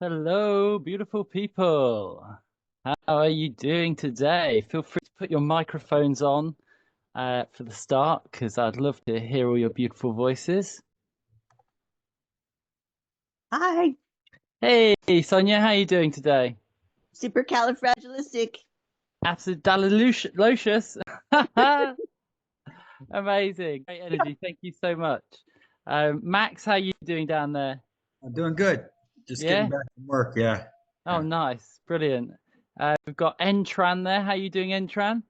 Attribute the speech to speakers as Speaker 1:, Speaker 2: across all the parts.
Speaker 1: Hello, beautiful people. How are you doing today? Feel free to put your microphones on for the start because I'd love to hear all your beautiful voices.
Speaker 2: Hi,
Speaker 1: Hey, Sonia, how are you doing today?
Speaker 2: supercalifragilistic.
Speaker 1: Absolutely. Amazing. Great energy. Thank you so much. Max, how are you doing down there?
Speaker 3: I'm doing good. Just getting
Speaker 1: Yeah?
Speaker 3: back from work. Yeah.
Speaker 1: Oh, nice. Brilliant. We've got Entran there. How are you doing, Entran?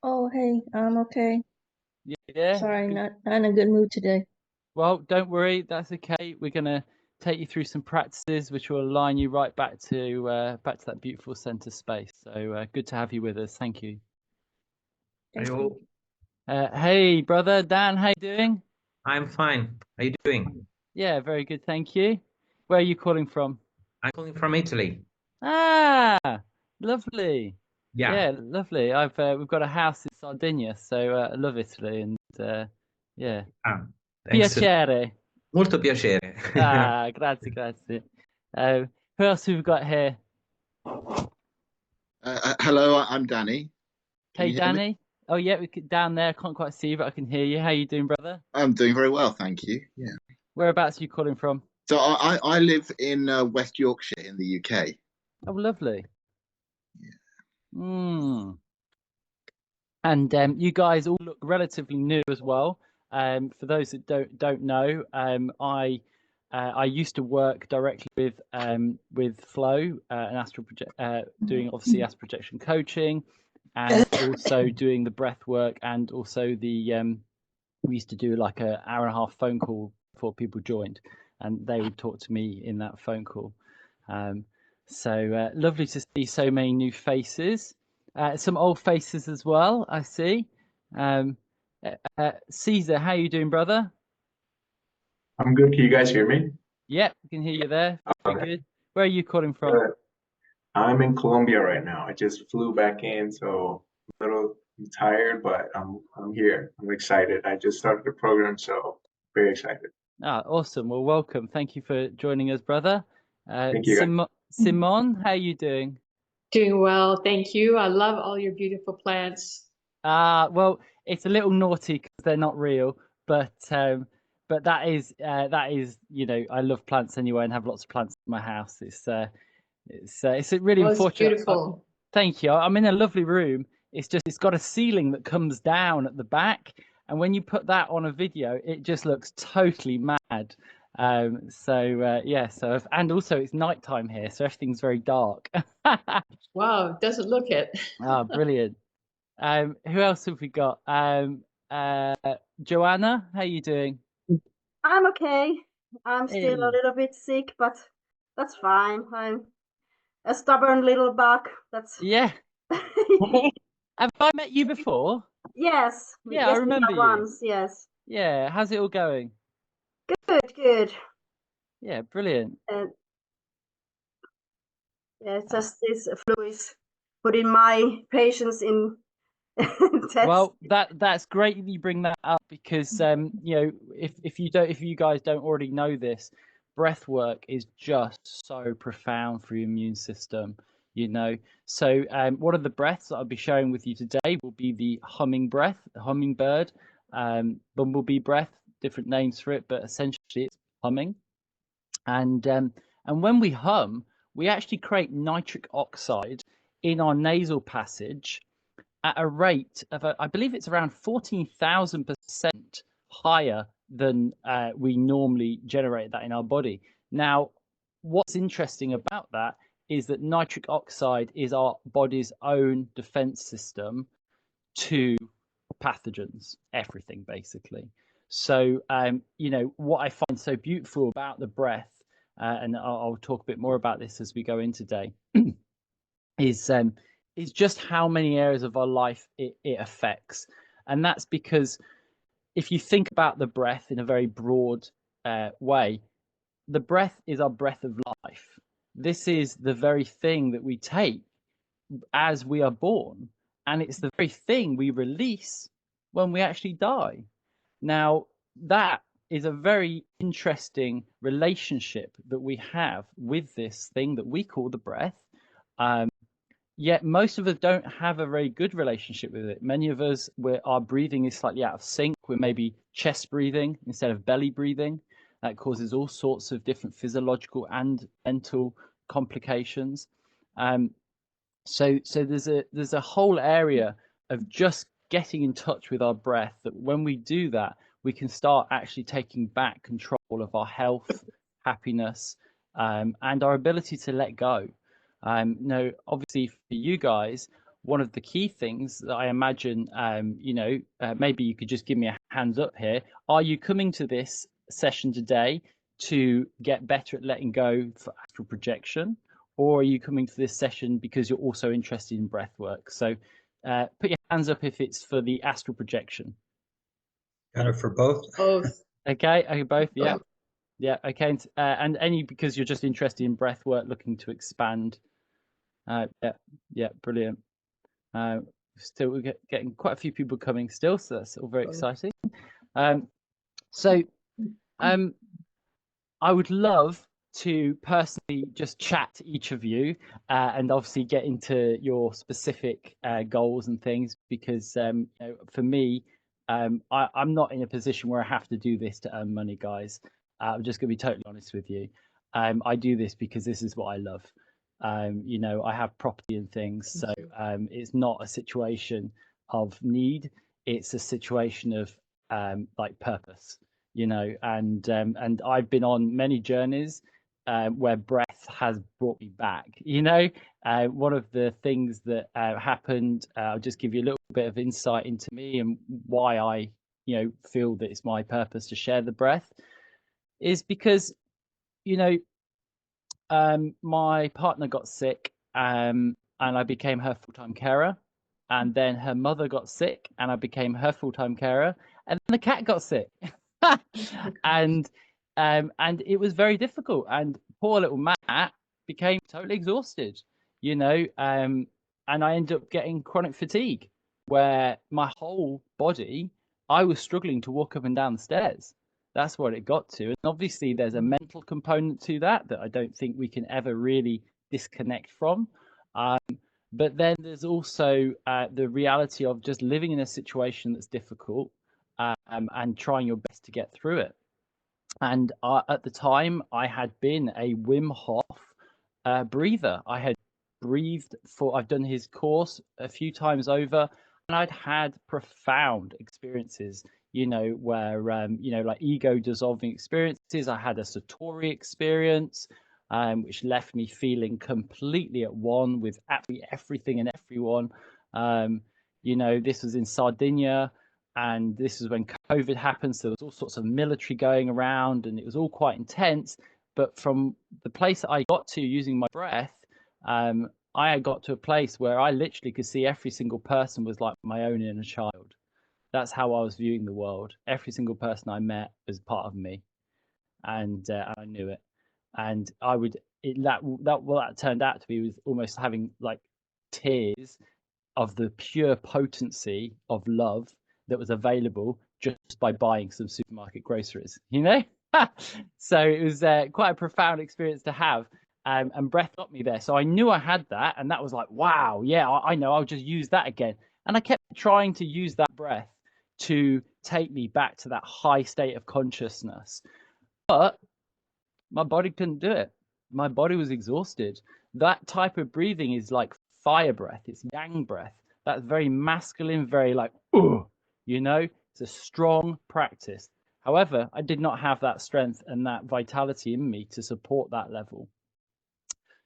Speaker 4: Oh, hey, I'm okay.
Speaker 1: Yeah?
Speaker 4: Sorry, not in a good mood today.
Speaker 1: Well, don't worry, that's okay. We're gonna take you through some practices which will align you right back to that beautiful center space. So good to have you with us. Thank you.
Speaker 4: Thank you.
Speaker 5: Hello,
Speaker 1: Hey, brother Dan, how you doing?
Speaker 5: I'm fine. How you doing?
Speaker 1: Yeah, very good, thank you. Where are you calling from?
Speaker 5: I'm calling from Italy.
Speaker 1: Ah, lovely.
Speaker 5: Yeah.
Speaker 1: Yeah, lovely. I've we've got a house in Sardinia, so I love Italy and yeah.
Speaker 5: Ah, excellent.
Speaker 1: Piacere.
Speaker 5: Molto piacere.
Speaker 1: Ah, grazie, grazie. Who else have we got here?
Speaker 6: Hello, I'm Danny. Can
Speaker 1: Hey,
Speaker 6: you hear me?
Speaker 1: Danny. Oh, yeah, down there. I can't quite see you, but I can hear you. How you doing, brother?
Speaker 6: I'm doing very well, thank you. Yeah.
Speaker 1: Whereabouts are you calling from?
Speaker 6: So I live in West Yorkshire in the UK.
Speaker 1: Oh, lovely. And you guys all look relatively new as well. For those that don't know, I used to work directly with Flo and astral project, doing obviously astral projection coaching, and also doing the breath work, and also the we used to do like an hour and a half phone call before people joined, and they would talk to me in that phone call. So lovely to see so many new faces, some old faces as well. I see. Um, Caesar, how you doing, brother?
Speaker 7: I'm good. Can you guys hear me?
Speaker 1: Yep, we can hear you there. Very
Speaker 7: Okay.
Speaker 1: good. Where are you calling from?
Speaker 7: Good. I'm in Colombia right now. I just flew back in, so I'm a little tired, but I'm here. I'm excited. I just started the program, so very excited.
Speaker 1: Ah, awesome. Well, welcome. Thank you for joining us, brother.
Speaker 7: Thank you guys.
Speaker 1: Simon, how you doing?
Speaker 8: Doing well, thank you. I love all your beautiful plants.
Speaker 1: Well, it's a little naughty because they're not real, but that is I love plants anyway and have lots of plants in my house. It's really
Speaker 8: Oh, it's
Speaker 1: unfortunate.
Speaker 8: beautiful.
Speaker 1: Thank you. I'm in a lovely room. It's just it's got a ceiling that comes down at the back, and when you put that on a video, it just looks totally mad. Yeah, and also it's nighttime here, so everything's very dark.
Speaker 8: Wow, it doesn't look it.
Speaker 1: Ah, brilliant. Who else have we got? Joanna, how you doing?
Speaker 2: I'm okay. I'm still a
Speaker 1: Hey.
Speaker 2: little bit sick, but that's fine. I'm a stubborn little bug. That's
Speaker 1: Yeah. Have I met you before?
Speaker 2: yes.
Speaker 1: Yeah, I
Speaker 2: Yes, we
Speaker 1: remember
Speaker 2: have
Speaker 1: you.
Speaker 2: once. Yes.
Speaker 1: Yeah, how's it all going?
Speaker 2: Good, good.
Speaker 1: Yeah, brilliant.
Speaker 2: Yeah, it's just this flu is putting my patients in test.
Speaker 1: Well, that's great that you bring that up because if you guys don't already know this, breath work is just so profound for your immune system, you know. So one of the breaths that I'll be sharing with you today will be the humming breath, the hummingbird, bumblebee breath, different names for it, but essentially it's humming. And when we hum, we actually create nitric oxide in our nasal passage at a rate of, I believe it's around 14,000% higher than we normally generate that in our body. Now, what's interesting about that is that nitric oxide is our body's own defense system to pathogens, everything basically. So, what I find so beautiful about the breath, and I'll talk a bit more about this as we go in today, is just how many areas of our life it affects. And that's because if you think about the breath in a very broad way, the breath is our breath of life. This is the very thing that we take as we are born, and it's the very thing we release when we actually die. Now, that is a very interesting relationship that we have with this thing that we call the breath. Yet most of us don't have a very good relationship with it. Many of us, where our breathing is slightly out of sync. We're maybe chest breathing instead of belly breathing. That causes all sorts of different physiological and mental complications. So there's a whole area of just getting in touch with our breath, that when we do that, we can start actually taking back control of our health, happiness, and our ability to let go. Obviously for you guys, one of the key things that I imagine, maybe you could just give me a hands up here. Are you coming to this session today to get better at letting go for astral projection? Or are you coming to this session because you're also interested in breath work? So put your hands up if it's for the astral projection.
Speaker 3: Kind of for both.
Speaker 8: Both.
Speaker 1: Okay, both, yeah. Yeah, okay. And any because you're just interested in breath work, looking to expand. Yeah, brilliant. Still, we're getting quite a few people coming still, so that's all very exciting. I would love to personally just chat to each of you and obviously get into your specific goals and things, because for me, I'm not in a position where I have to do this to earn money, guys. I'm just going to be totally honest with you. I do this because this is what I love. I have property and things, so it's not a situation of need. It's a situation of like purpose. And I've been on many journeys where breath has brought me back. One of the things that happened, I'll just give you a little bit of insight into me and why I feel that it's my purpose to share the breath, is because my partner got sick, and I became her full-time carer, and then her mother got sick and I became her full-time carer, and then the cat got sick. And it was very difficult, and poor little Matt became totally exhausted, and I ended up getting chronic fatigue, where my whole body, I was struggling to walk up and down the stairs. That's what it got to. And obviously there's a mental component to that I don't think we can ever really disconnect from. But then there's also the reality of just living in a situation that's difficult, and trying your best to get through it. And at the time, I had been a Wim Hof breather. I had I've done his course a few times over, and I'd had profound experiences, where, like ego dissolving experiences. I had a Satori experience, which left me feeling completely at one with absolutely everything and everyone. This was in Sardinia, and this is when COVID happened, so there was all sorts of military going around, and it was all quite intense. But from the place that I got to using my breath, I got to a place where I literally could see every single person was like my own inner child. That's how I was viewing the world. Every single person I met was part of me, and I knew it. And what that turned out to be was almost having like tears of the pure potency of love that was available just by buying some supermarket groceries, So it was quite a profound experience to have, and breath got me there. So I knew I had that, and that was like, wow, yeah, I know, I'll just use that again. And I kept trying to use that breath to take me back to that high state of consciousness, but my body couldn't do it. My body was exhausted. That type of breathing is like fire breath. It's yang breath. That's very masculine, very like, it's a strong practice. However, I did not have that strength and that vitality in me to support that level.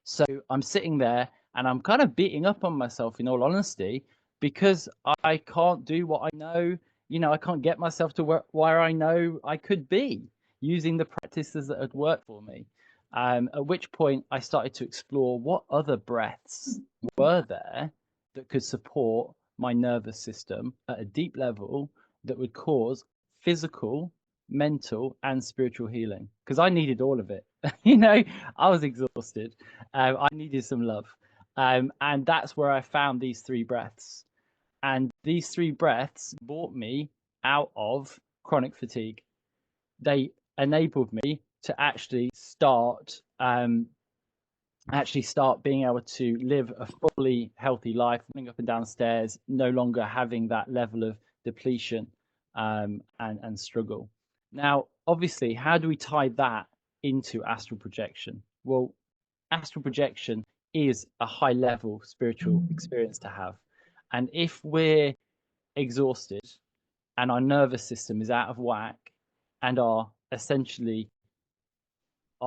Speaker 1: So I'm sitting there and I'm kind of beating up on myself, in all honesty, because I can't do what I know. I can't get myself to where I know I could be using the practices that had worked for me. At which point I started to explore what other breaths were there that could support my nervous system at a deep level that would cause physical, mental, and spiritual healing, because I needed all of it. I was exhausted. I needed some love. And that's where I found these 3 breaths. And these 3 breaths brought me out of chronic fatigue. they enabled me to actually start being able to live a fully healthy life, running up and down stairs, no longer having that level of depletion and struggle. Now, obviously, how do we tie that into astral projection? Well, astral projection is a high level spiritual experience to have. And if we're exhausted and our nervous system is out of whack and our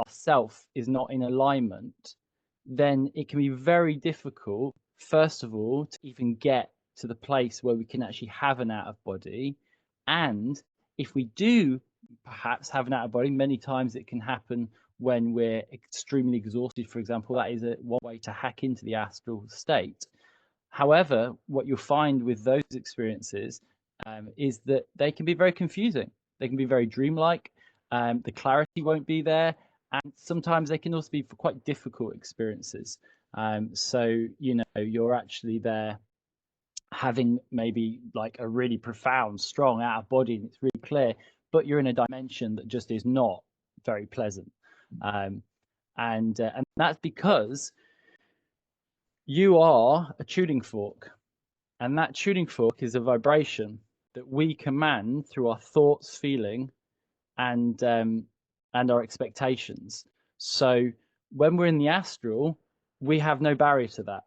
Speaker 1: self is not in alignment, then it can be very difficult, first of all, to even get to the place where we can actually have an out of body. And if we do perhaps have an out of body, many times it can happen when we're extremely exhausted, for example. That is one way to hack into the astral state. However, what you'll find with those experiences is that they can be very confusing. They can be very dreamlike. The clarity won't be there. And sometimes they can also be for quite difficult experiences. So, you know, you're actually there having maybe like a really profound, strong out of body, and it's really clear, but you're in a dimension that just is not very pleasant. And that's because you are a tuning fork, and that tuning fork is a vibration that we command through our thoughts, feeling, and our expectations. So when we're in the astral, we have no barrier to that.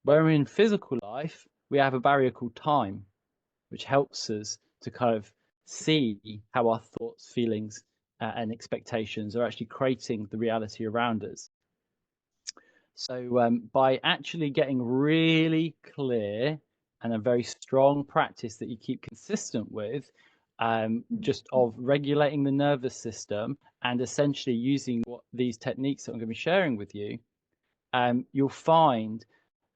Speaker 1: When we're in physical life, we have a barrier called time, which helps us to kind of see how our thoughts, feelings, and expectations are actually creating the reality around us. So by actually getting really clear and a very strong practice that you keep consistent with, just of regulating the nervous system and essentially using these techniques that I'm going to be sharing with you, you'll find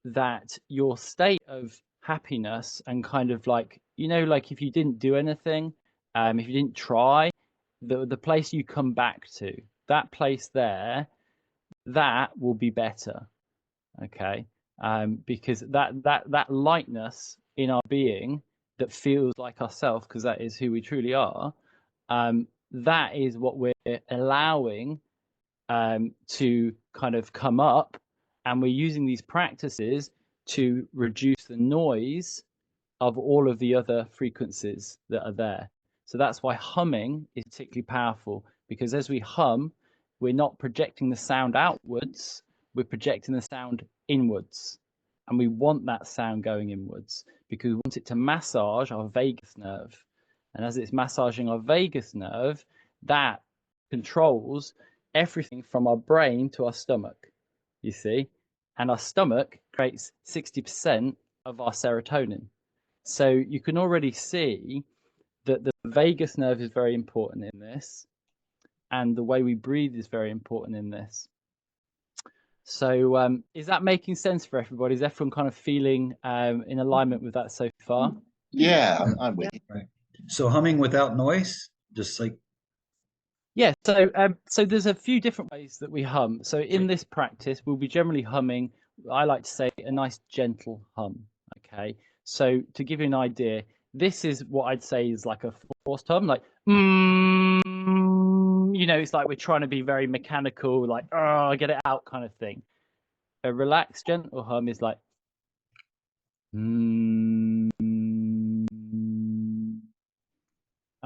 Speaker 1: that your state of happiness and kind of like, you know, like if you didn't do anything, if you didn't try, the place you come back to, that place there, that will be better. Okay. Because that lightness in our being that feels like ourselves, because that is who we truly are, that is what we're allowing to kind of come up, and we're using these practices to reduce the noise of all of the other frequencies that are there. So that's why humming is particularly powerful, because as we hum, we're not projecting the sound outwards, we're projecting the sound inwards. And we want that sound going inwards because we want it to massage our vagus nerve. And as it's massaging our vagus nerve, that controls everything from our brain to our stomach, you see. And our stomach creates 60% of our serotonin. So you can already see that the vagus nerve is very important in this, and the way we breathe is very important in this. So is that making sense for everybody? Is everyone kind of feeling in alignment with that so far?
Speaker 6: Yeah, I'm with you.
Speaker 3: Right. So humming without noise, just like.
Speaker 1: Yeah, so there's a few different ways that we hum. So in this practice, we'll be generally humming, I like to say, a nice gentle hum. Okay, so to give you an idea, this is what I'd say is like a forced hum, like you know, it's like we're trying to be very mechanical, like oh, get it out kind of thing. A relaxed, gentle hum is like and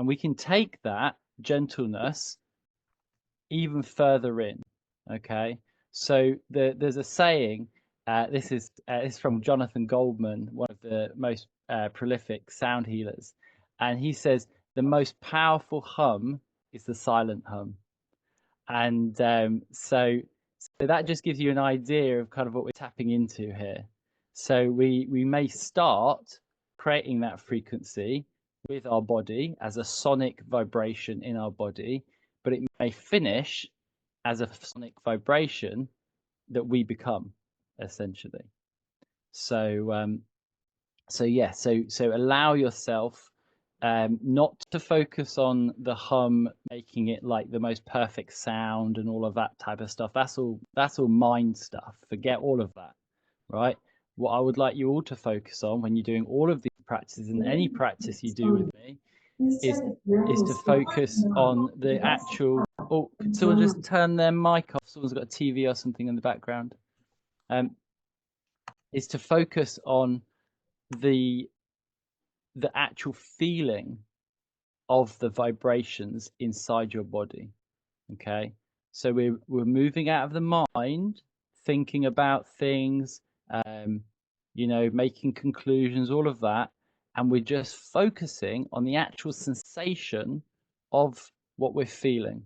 Speaker 1: we can take that gentleness even further in. Okay, so there's a saying. This is from Jonathan Goldman, one of the most prolific sound healers, and he says the most powerful hum is the silent hum. And so that just gives you an idea of kind of what we're tapping into here. So we may start creating that frequency with our body as a sonic vibration in our body, but it may finish as a sonic vibration that we become, essentially. So allow yourself not to focus on the hum, making it like the most perfect sound and all of that type of stuff. That's all mind stuff. Forget all of that, right? What I would like you all to focus on when you're doing all of these practices, and any practice you do with me, is to focus on the actual. Oh, could someone just turn their mic off? Someone's got a TV or something in the background. Is to focus on the actual feeling of the vibrations inside your body. Okay, so we're moving out of the mind, thinking about things, you know, making conclusions, all of that, and we're just focusing on the actual sensation of what we're feeling.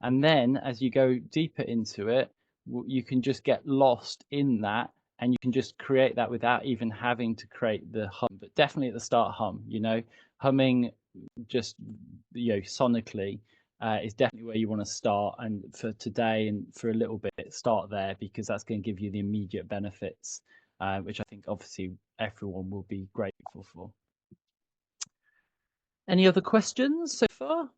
Speaker 1: And then as you go deeper into it, you can just get lost in that, and you can just create that without even having to create the hum. But definitely at the start, hum, you know, humming just, you know, sonically is definitely where you want to start. And for today and for a little bit, start there, because that's going to give you the immediate benefits, which I think obviously everyone will be grateful for. Any other questions so far?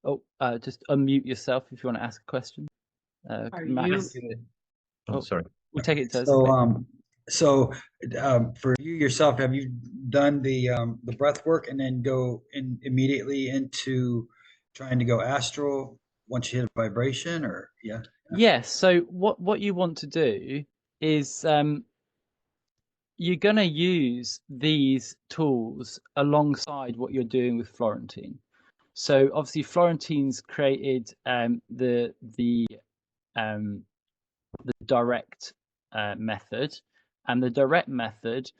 Speaker 1: Oh, just unmute yourself if you want to ask a question. Max.
Speaker 5: Oh, sorry.
Speaker 1: We'll take it to us.
Speaker 3: So, for you yourself, have you done the breath work and then go in immediately into trying to go astral once you hit a vibration, or yeah?
Speaker 1: Yes. So what you want to do is you're going to use these tools alongside what you're doing with Florentine. So obviously Florentine's created the direct method, and the direct method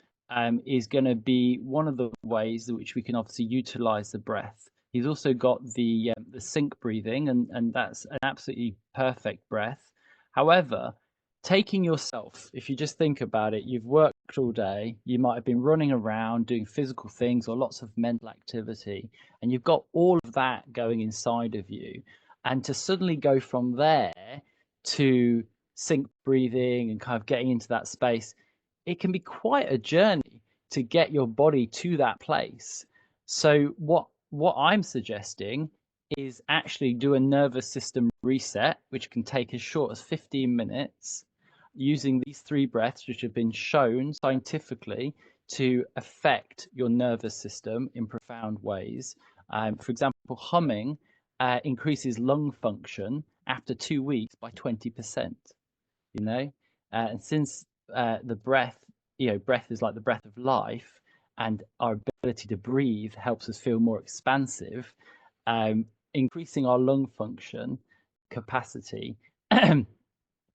Speaker 1: is going to be one of the ways in which we can obviously utilize the breath. He's also got the sync breathing, and that's an absolutely perfect breath. However, taking yourself, if you just think about it, you've worked all day, you might have been running around doing physical things or lots of mental activity, and you've got all of that going inside of you, and to suddenly go from there to sync breathing and kind of getting into that space, it can be quite a journey to get your body to that place. So what I'm suggesting is actually do a nervous system reset, which can take as short as 15 minutes, using these 3 breaths, which have been shown scientifically to affect your nervous system in profound ways. For example, humming increases lung function after 2 weeks by 20%. You know, and since the breath, you know, breath is like the breath of life, and our ability to breathe helps us feel more expansive, increasing our lung function capacity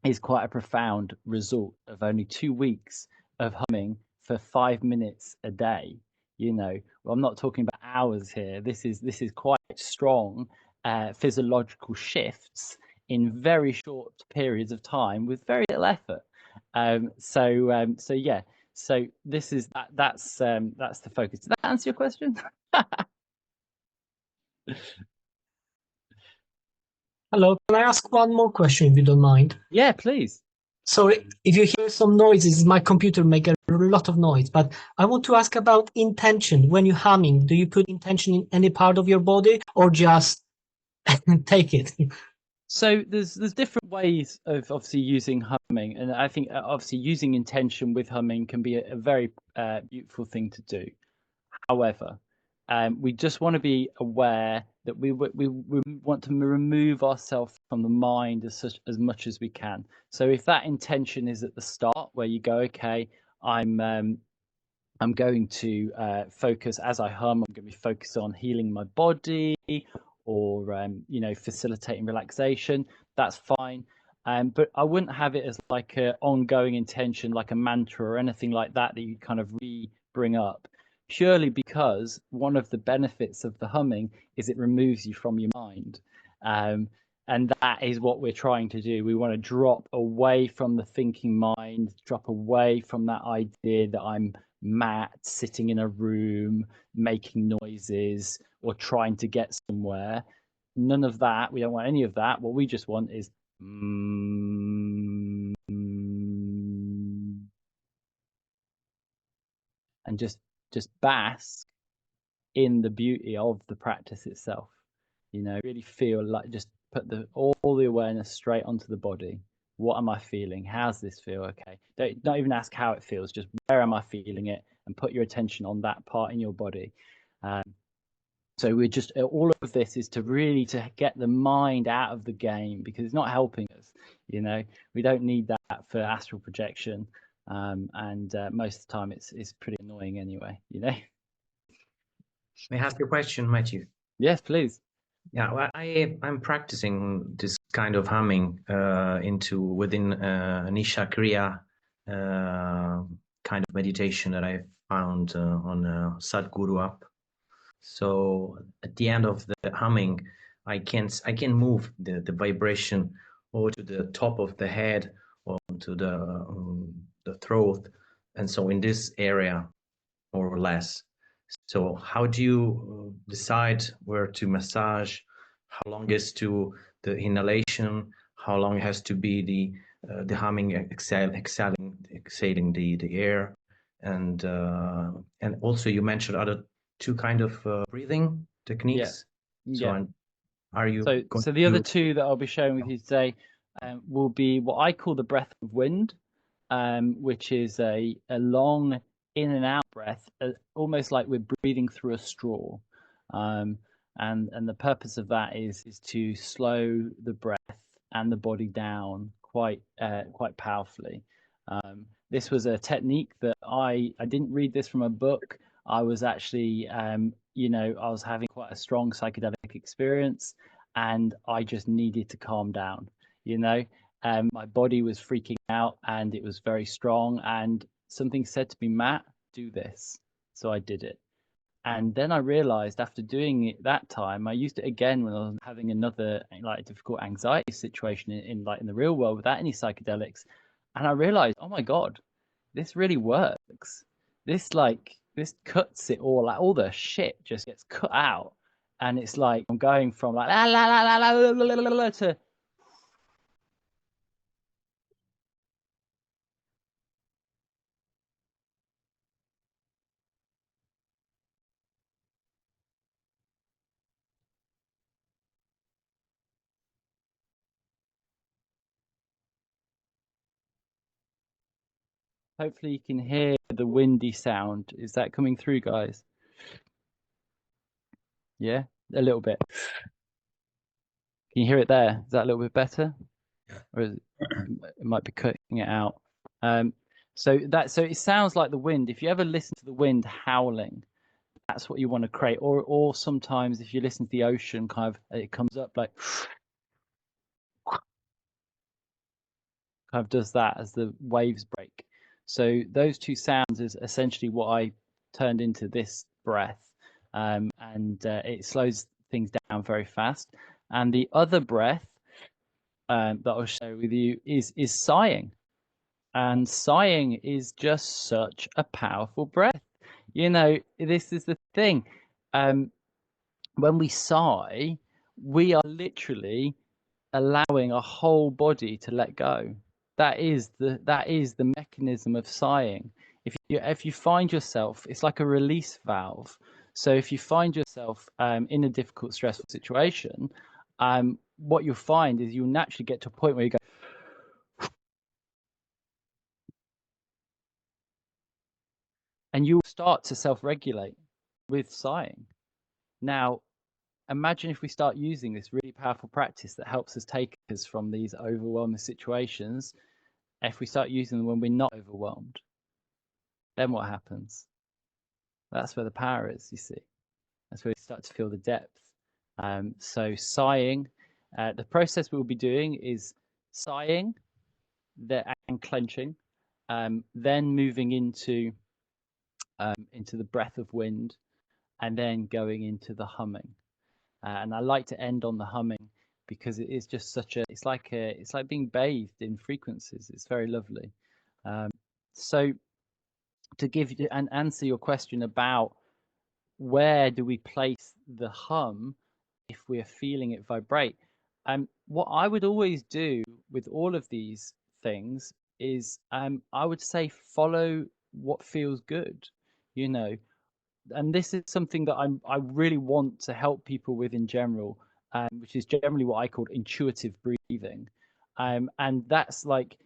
Speaker 1: is quite a profound result of only 2 weeks of humming for 5 minutes a day. You know, well, I'm not talking about hours here. This is quite strong physiological shifts in very short periods of time with very little effort. So yeah. So this is that's the focus. Did that answer your question?
Speaker 9: Hello, can I ask one more question if you don't mind?
Speaker 1: Yeah, please.
Speaker 9: So if you hear some noises, my computer make a lot of noise, but I want to ask about intention. When you're humming, do you put intention in any part of your body or just take it?
Speaker 1: So there's different ways of obviously using humming, and I think obviously using intention with humming can be a very beautiful thing to do. However, we just want to be aware that we want to remove ourselves from the mind as much as we can. So if that intention is at the start, where you go, okay, I'm going to focus as I hum. I'm going to be focused on healing my body, or you know, facilitating relaxation. That's fine. But I wouldn't have it as like an ongoing intention, like a mantra or anything like that you kind of bring up, purely because one of the benefits of the humming is it removes you from your mind. And that is what we're trying to do. We want to drop away from the thinking mind, drop away from that idea that I'm Matt sitting in a room making noises or trying to get somewhere. None of that. We don't want any of that. What we just want is and just bask in the beauty of the practice itself. You know, really feel like, just put all the awareness straight onto the body. What am I feeling? How's this feel? Okay, don't even ask how it feels, just where am I feeling it, and put your attention on that part in your body. So we're just, all of this is to really to get the mind out of the game, because it's not helping us. You know, we don't need that for astral projection, and most of the time it's pretty annoying anyway. You know.
Speaker 5: May I ask you a question, Matthew?
Speaker 1: Yes, please.
Speaker 5: Yeah, well, I'm practicing this kind of humming within Nisha Kriya kind of meditation that I found on Sadhguru app. So at the end of the humming, I can move the vibration or to the top of the head or to the throat, and so in this area, more or less. So how do you decide where to massage? How long is to the inhalation? How long has to be the humming, exhaling the air? And also you mentioned other two kind of breathing techniques.
Speaker 1: Yeah.
Speaker 5: So are you
Speaker 1: so the other two that I'll be sharing with you today will be what I call the breath of wind, which is a long in and out breath, almost like we're breathing through a straw. And the purpose of that is to slow the breath and the body down quite powerfully. This was a technique that I didn't read this from a book. I was actually, you know, I was having quite a strong psychedelic experience, and I just needed to calm down. You know, my body was freaking out, and it was very strong. And something said to me, Matt, do this. So I did it. And then I realized after doing it that time, I used it again when I was having another like difficult anxiety situation in the real world without any psychedelics. And I realized, oh my God, this really works. This cuts it all out. All the shit just gets cut out. And it's like I'm going from like la la la la la la la la to hopefully you can hear the windy sound. Is that coming through, guys? Yeah, a little bit. Can you hear it there? Is that a little bit better? Or is it might be cutting it out. So it sounds like the wind. If you ever listen to the wind howling, that's what you want to create. Or sometimes if you listen to the ocean, kind of it comes up like kind of does that as the waves break. So those two sounds is essentially what I turned into this breath, and it slows things down very fast. And the other breath that I'll share with you is sighing. And sighing is just such a powerful breath. You know, this is the thing. When we sigh, we are literally allowing our whole body to let go. That is the mechanism of sighing. If you find yourself, it's like a release valve. So if you find yourself in a difficult, stressful situation, what you'll find is you'll naturally get to a point where you go, and you'll start to self-regulate with sighing. Now, imagine if we start using this really powerful practice that helps us take us from these overwhelming situations. If we start using them when we're not overwhelmed, then what happens? That's where the power is, you see. That's where we start to feel the depth. So sighing, the process we'll be doing is sighing and clenching, then moving into the breath of wind, and then going into the humming. And I like to end on the humming because it is just it's like being bathed in frequencies. It's very lovely. So to give you and answer your question about where do we place the hum if we're feeling it vibrate, what I would always do with all of these things is I would say follow what feels good, you know. And this is something that I really want to help people with in general, which is generally what I call intuitive breathing. And that's like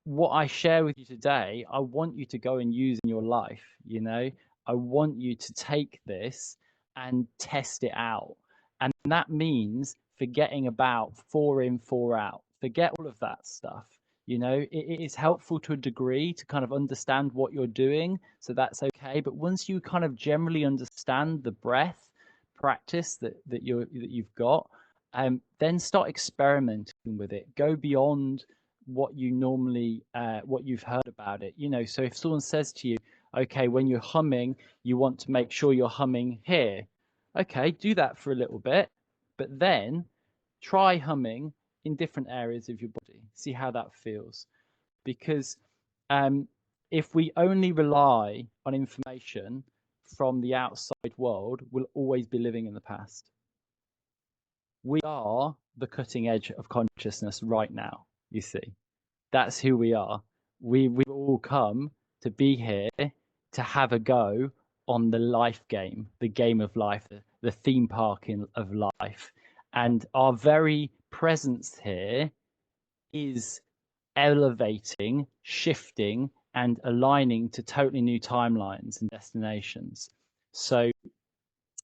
Speaker 1: what I share with you today, I want you to go and use in your life. You know, I want you to take this and test it out. And that means forgetting about 4 in, 4 out. Forget all of that stuff. You know, it is helpful to a degree to kind of understand what you're doing. So that's okay. But once you kind of generally understand the breath practice that you've got, then start experimenting with it. Go beyond what you normally what you've heard about it. You know, so if someone says to you, okay, when you're humming, you want to make sure you're humming here. Okay, do that for a little bit, but then try humming in different areas of your body. See how that feels. Because if we only rely on information from the outside world, we'll always be living in the past. We are the cutting edge of consciousness right now, you see. That's who we are. We've all come to be here to have a go on the life game, the game of life, the theme park of life. And our very presence here is elevating, shifting, and aligning to totally new timelines and destinations. So,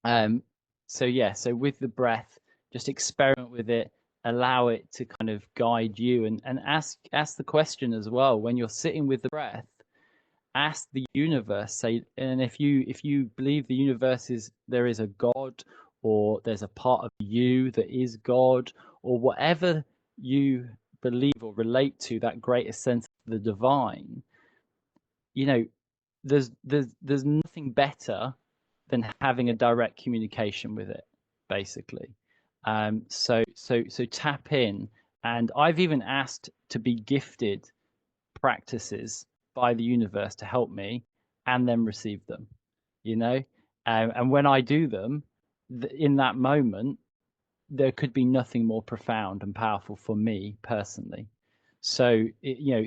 Speaker 1: so with the breath, just experiment with it, allow it to kind of guide you, and ask the question as well when you're sitting with the breath. Ask the universe, say, and if you believe the universe there is a God, or there's a part of you that is God, or whatever you believe or relate to, that greater sense of the divine, you know, there's nothing better than having a direct communication with it, basically. So tap in, and I've even asked to be gifted practices by the universe to help me, and then receive them, you know. And when I do them, in that moment, there could be nothing more profound and powerful for me personally. So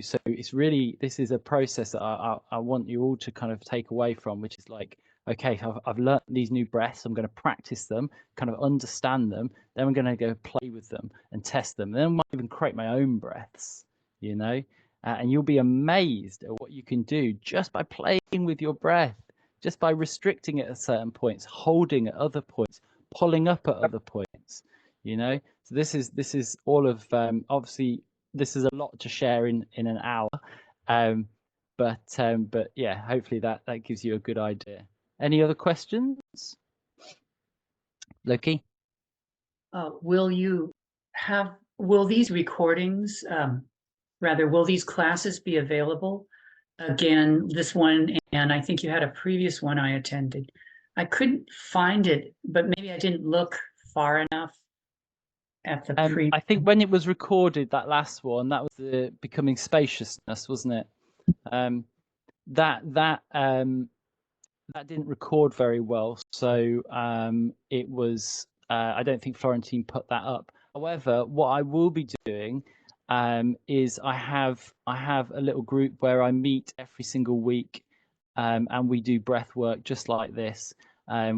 Speaker 1: so it's really, this is a process that I want you all to kind of take away from, which is like, okay, I've learned these new breaths, I'm going to practice them, kind of understand them, then I'm going to go play with them and test them, then I might even create my own breaths, you know. And you'll be amazed at what you can do just by playing with your breath, just by restricting it at certain points, holding at other points, pulling up at other points, you know. So this is all of, obviously this is a lot to share in an hour, but yeah, hopefully that gives you a good idea. Any other questions, Loki?
Speaker 10: Will these recordings, will these classes be available again, this one, and I think you had a previous one I attended. I couldn't find it, but maybe I didn't look far enough at the
Speaker 1: I think when it was recorded, that last one, that was the Becoming Spaciousness, wasn't it? That didn't record very well, so it was, I don't think Florentine put that up. However, what I will be doing is I have a little group where I meet every single week, and we do breath work just like this.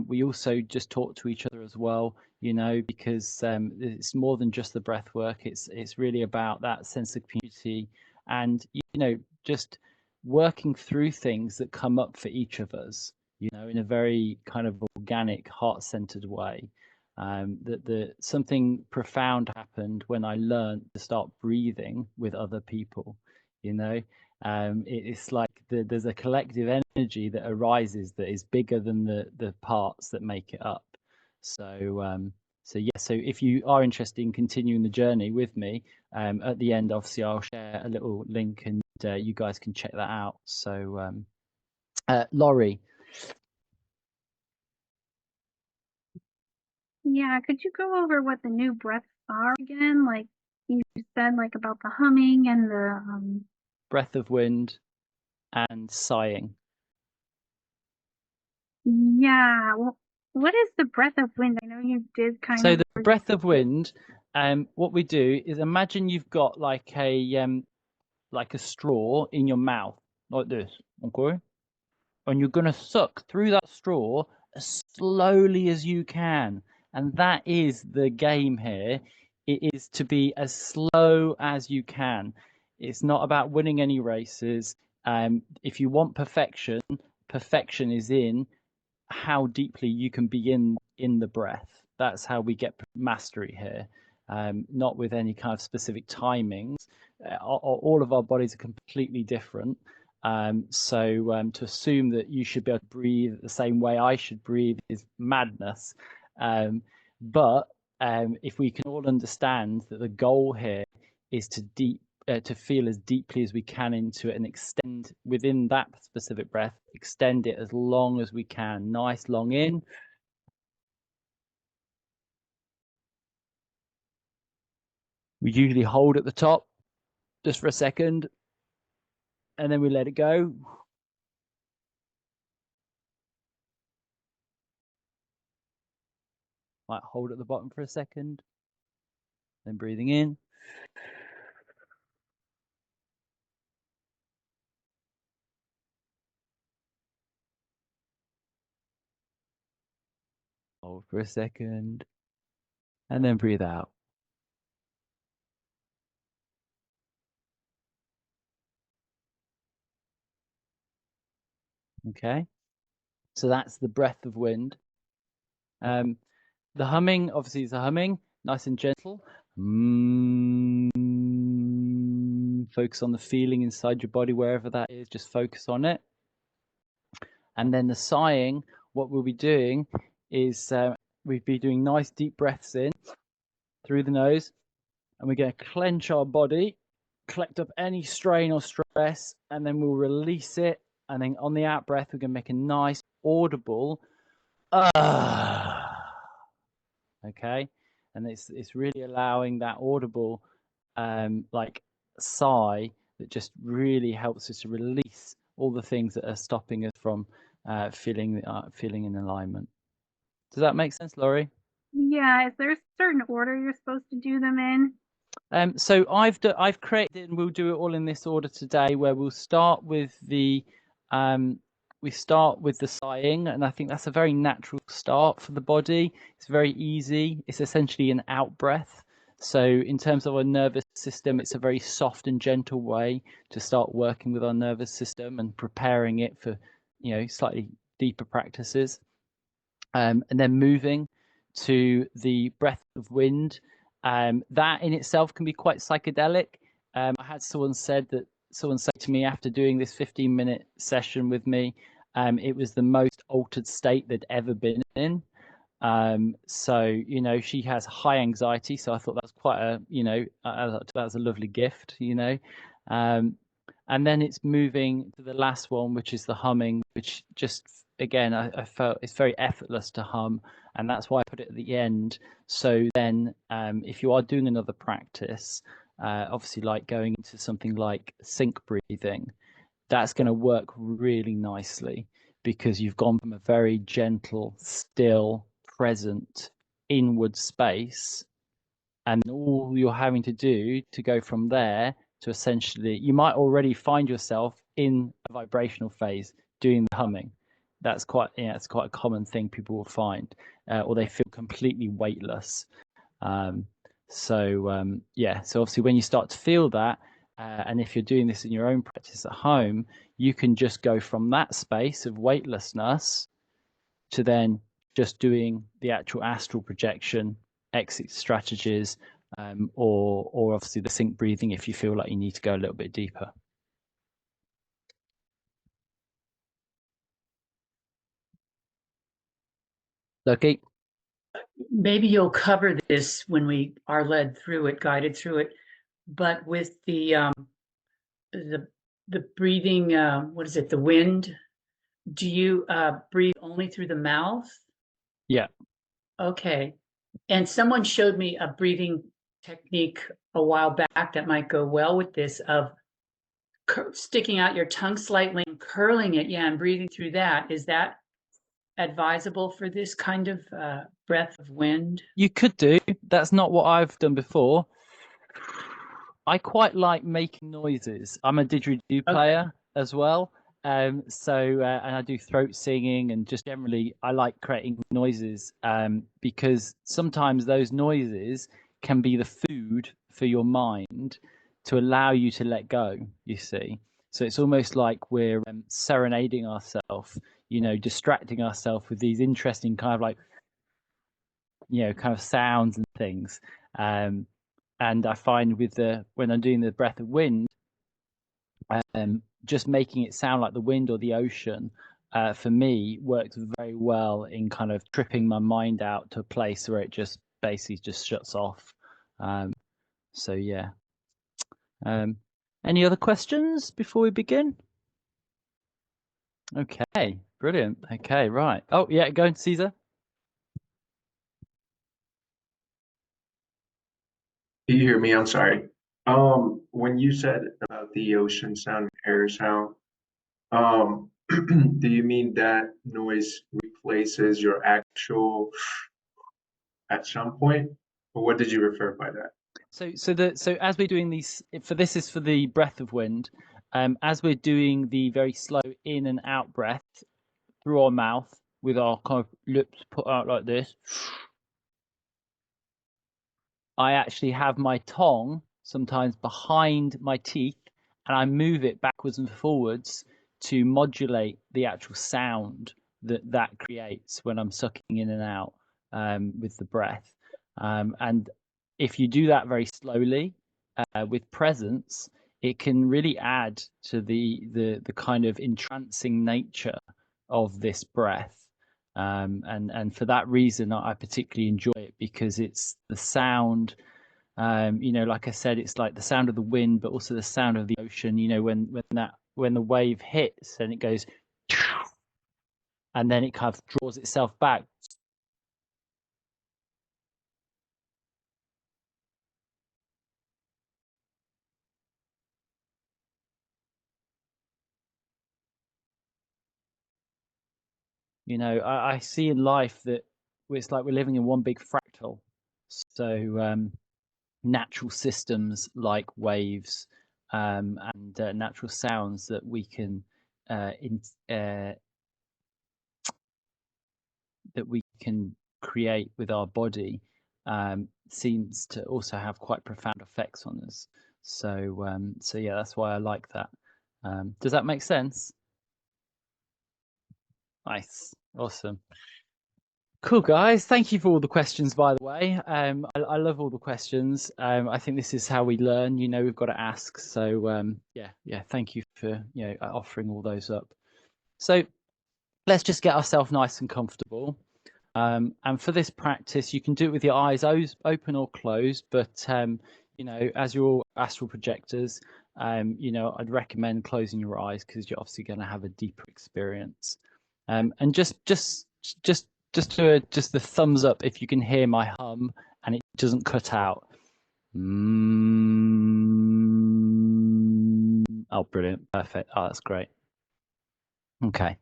Speaker 1: We also just talk to each other as well, you know, because it's more than just the breath work. It's really about that sense of community, and you know, just working through things that come up for each of us, you know, in a very kind of organic, heart-centered way. That something profound happened when I learned to start breathing with other people, you know. It's like there's a collective energy that arises that is bigger than the parts that make it up. So so if you are interested in continuing the journey with me, at the end, obviously I'll share a little link, and you guys can check that out. So Laurie.
Speaker 11: Yeah, could you go over what the new breaths are again? Like you said, like about the humming and the
Speaker 1: breath of wind and sighing.
Speaker 11: Yeah, well, what is the breath of wind? I know you did kind of.
Speaker 1: So the breath of wind, what we do is, imagine you've got like a straw in your mouth, like this, okay? And you're gonna suck through that straw as slowly as you can. And that is the game here. It is to be as slow as you can. It's not about winning any races. If you want perfection, perfection is in how deeply you can be in the breath. That's how we get mastery here, not with any kind of specific timings. All of our bodies are completely different. So to assume that you should be able to breathe the same way I should breathe is madness. But if we can all understand that the goal here is to feel as deeply as we can into it and extend within that specific breath, extend it as long as we can. Nice long in. We usually hold at the top just for a second, and then we let it go. Might hold at the bottom for a second, then breathing in. Hold for a second, and then breathe out. Okay, so that's the breath of wind. The humming, obviously, is a humming, nice and gentle. Focus on the feeling inside your body, wherever that is, just focus on it. And then the sighing, what we'll be doing is we'll be doing nice deep breaths in through the nose, and we're going to clench our body, collect up any strain or stress, and then we'll release it. And then on the out breath, we're going to make a nice audible okay, and it's really allowing that audible like sigh that just really helps us to release all the things that are stopping us from feeling in alignment. Does that make sense, Laurie?
Speaker 11: Yeah, is there a certain order you're supposed to do them in?
Speaker 1: So I've created, and we'll do it all in this order today, where we'll start with the sighing, and I think that's a very natural start for the body. It's very easy. It's essentially an out breath. So in terms of our nervous system, it's a very soft and gentle way to start working with our nervous system and preparing it for, slightly deeper practices. And then moving to the breath of wind. That in itself can be quite psychedelic. I had someone say to me after doing this 15-minute session with me, it was the most altered state they'd ever been in. So she has high anxiety, so I thought that was quite a that was a lovely gift. And then it's moving to the last one, which is the humming, which just again I felt it's very effortless to hum, and that's why I put it at the end. So then if you are doing another practice, obviously like going into something like sync breathing, that's going to work really nicely, because you've gone from a very gentle, still, present, inward space, and all you're having to do to go from there to essentially, you might already find yourself in a vibrational phase doing the humming. That's quite, it's quite a common thing people will find, or they feel completely weightless. So obviously when you start to feel that, and if you're doing this in your own practice at home, you can just go from that space of weightlessness to then just doing the actual astral projection, exit strategies, or obviously the sync breathing if you feel like you need to go a little bit deeper. Okay.
Speaker 10: Maybe you'll cover this when we are led through it, guided through it, but with the breathing, what is it, the wind? Do you breathe only through the mouth?
Speaker 1: Yeah.
Speaker 10: Okay. And someone showed me a breathing technique a while back that might go well with this, of sticking out your tongue slightly and curling it. Yeah, and breathing through that. Is that advisable for this kind of breath of wind?
Speaker 1: You could do. That's not what I've done before. I quite like making noises. I'm a didgeridoo player as well. And I do throat singing, and just generally I like creating noises, because sometimes those noises can be the food for your mind to allow you to let go, you see. So it's almost like we're serenading ourselves, you know, distracting ourselves with these interesting kind of like, you know, kind of sounds and things. And I find with when I'm doing the breath of wind, just making it sound like the wind or the ocean, for me works very well in kind of tripping my mind out to a place where it just basically just shuts off. So yeah. Any other questions before we begin? Okay, brilliant. Okay, right. Oh yeah, go on, Caesar.
Speaker 7: Can you hear me? I'm sorry. When you said about the ocean sound, air sound, do you mean that noise replaces your actual at some point? Or what did you refer by that?
Speaker 1: So as we're doing these, this is for the breath of wind. As we're doing the very slow in and out breath through our mouth with our kind of lips put out like this, I actually have my tongue sometimes behind my teeth, and I move it backwards and forwards to modulate the actual sound that creates when I'm sucking in and out with the breath. And if you do that very slowly with presence, it can really add to the kind of entrancing nature of this breath. And for that reason, I particularly enjoy it, because it's the sound. You know, like I said, it's like the sound of the wind, but also the sound of the ocean. You know, when the wave hits and it goes, and then it kind of draws itself back. You know, I see in life that it's like we're living in one big fractal. So natural systems like waves and natural sounds that we can that we can create with our body seems to also have quite profound effects on us. So yeah, that's why I like that. Does that make sense? Nice, awesome. Cool, guys. Thank you for all the questions, by the way. I love all the questions. I think this is how we learn. You know, we've got to ask. So yeah. Thank you for offering all those up. So let's just get ourselves nice and comfortable. And for this practice, you can do it with your eyes open or closed. But you know, as you're all astral projectors, you know, I'd recommend closing your eyes, because you're obviously going to have a deeper experience. And just the thumbs up if you can hear my hum and it doesn't cut out. Oh, brilliant. Perfect. Oh, that's great. Okay.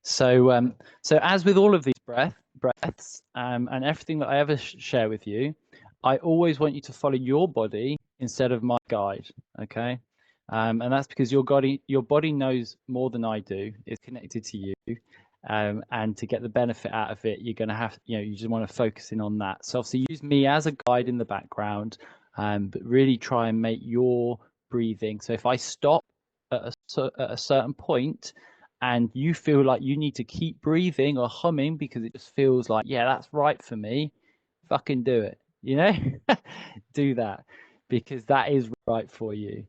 Speaker 1: So as with all of these breaths and everything that I ever share with you, I always want you to follow your body instead of my guide. Okay. And that's because your body knows more than I do. It's connected to you. And to get the benefit out of it, you're going to have, you just want to focus in on that. So obviously use me as a guide in the background, but really try and make your breathing. So if I stop at a certain point and you feel like you need to keep breathing or humming because it just feels like, yeah, that's right for me, fucking do it, do that, because that is right for you.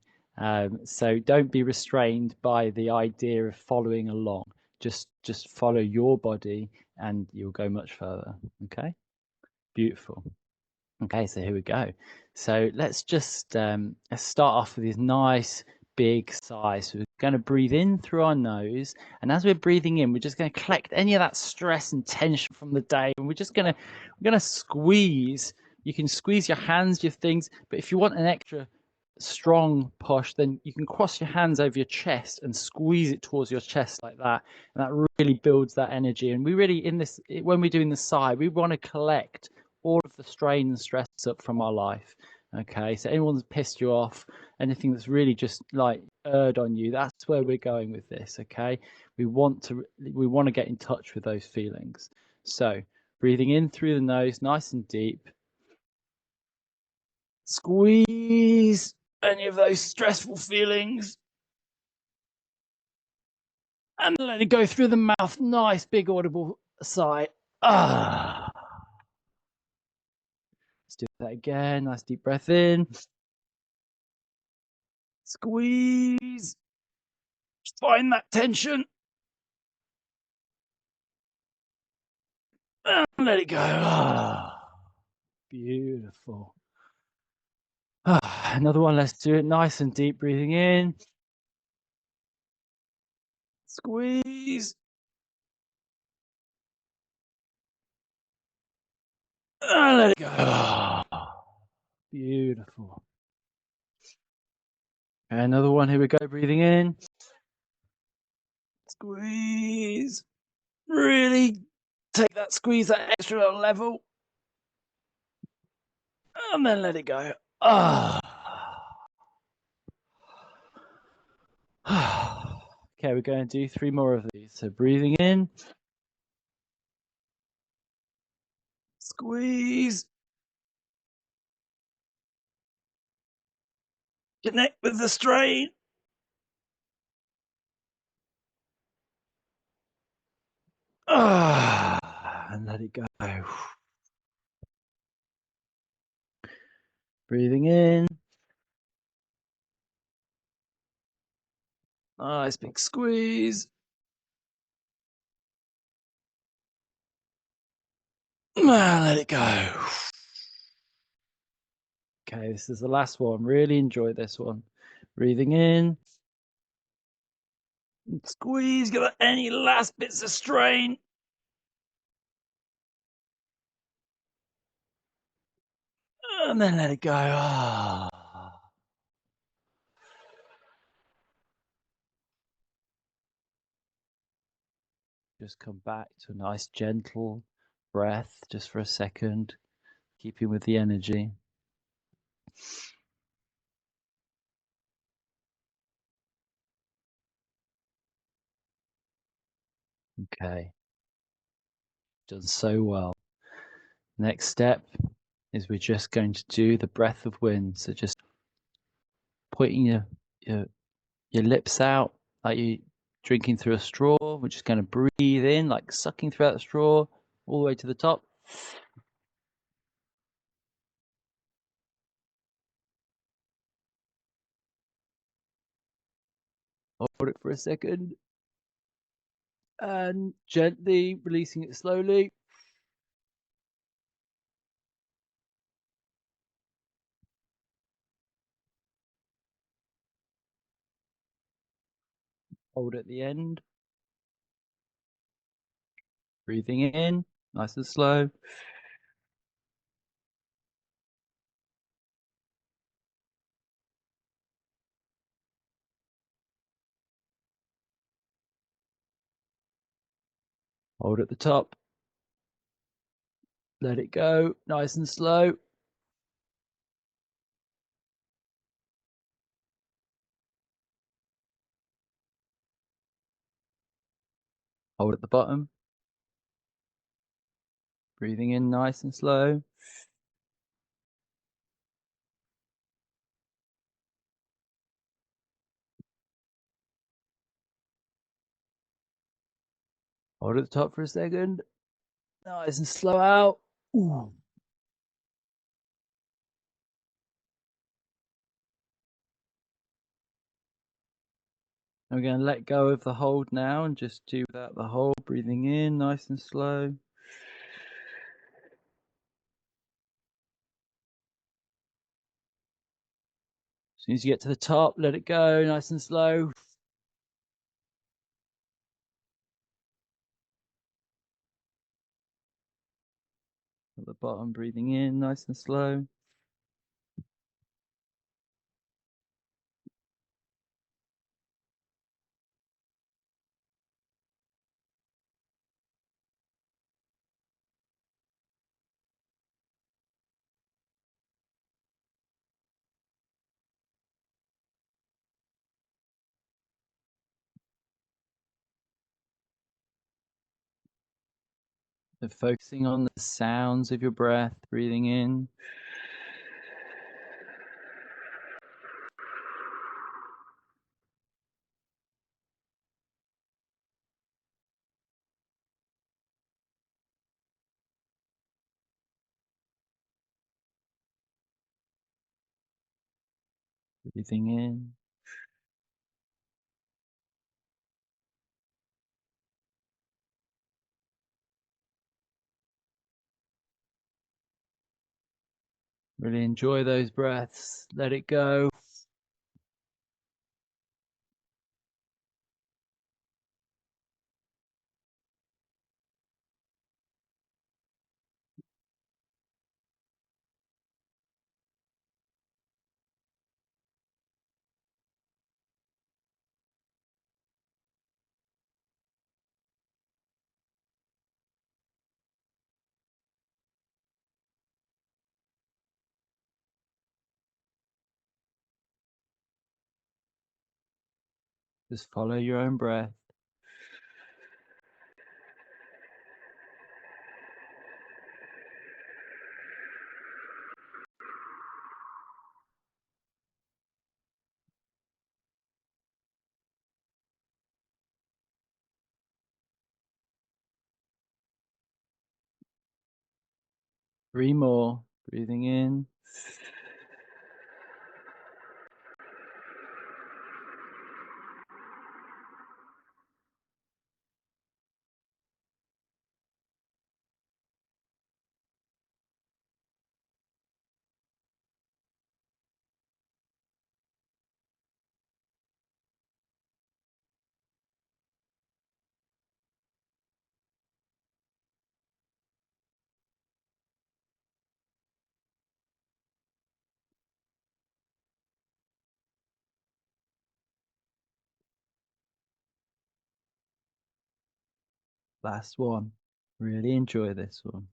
Speaker 1: So don't be restrained by the idea of following along. Just follow your body and you'll go much further. Okay, beautiful. Okay, so here we go. So let's just let's start off with these nice big sighs. So we're going to breathe in through our nose, and as we're breathing in, we're just going to collect any of that stress and tension from the day, and we're going to squeeze. You can squeeze your hands, your things, but if you want an extra strong push, then you can cross your hands over your chest and squeeze it towards your chest like that, and that really builds that energy. And we really, when we're doing the sigh, we want to collect all of the strain and stress up from our life. Okay, so anyone's pissed you off, anything that's really just like erred on you, that's where we're going with this. Okay, we want to get in touch with those feelings. So breathing in through the nose, nice and deep. Squeeze any of those stressful feelings. And let it go through the mouth. Nice, big, audible sigh. Ah. Let's do that again. Nice deep breath in. Squeeze. Find that tension. And let it go. Ah. Beautiful. Ah. Another one. Let's do it. Nice and deep breathing in. Squeeze. And let it go. Ah. Beautiful. Another one. Here we go. Breathing in. Squeeze. Really take that squeeze that extra level. And then let it go. Ah. Okay, we're going to do 3 more of these. So breathing in. Squeeze. Connect with the strain. And let it go. Breathing in. Nice big squeeze. And let it go. Okay, this is the last one. Really enjoy this one. Breathing in. Squeeze. Get any last bits of strain. And then let it go. Ah. Just come back to a nice gentle breath just for a second, keeping with the energy. Okay, done so well. Next step is we're just going to do the breath of wind. So just putting your lips out like you drinking through a straw. We're just going to breathe in, like sucking throughout the straw all the way to the top. Hold it for a second. And gently releasing it slowly. Hold at the end. Breathing in, nice and slow. Hold at the top. Let it go, nice and slow. Hold at the bottom. Breathing in nice and slow. Hold at the top for a second. Nice and slow out. Ooh. I'm going to let go of the hold now and just do without the hold. Breathing in nice and slow. As soon as you get to the top, let it go nice and slow. At the bottom, breathing in nice and slow. So focusing on the sounds of your breath, breathing in. Breathing in. Really enjoy those breaths. Let it go. Just follow your own breath. Three more. Breathing in. Last one. Really enjoy this one.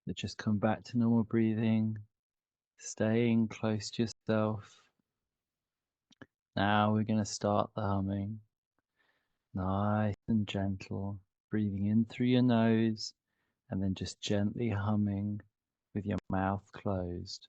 Speaker 1: So just come back to normal breathing, staying close to yourself. Now we're going to start the humming. Nice and gentle, breathing in through your nose and then just gently humming with your mouth closed.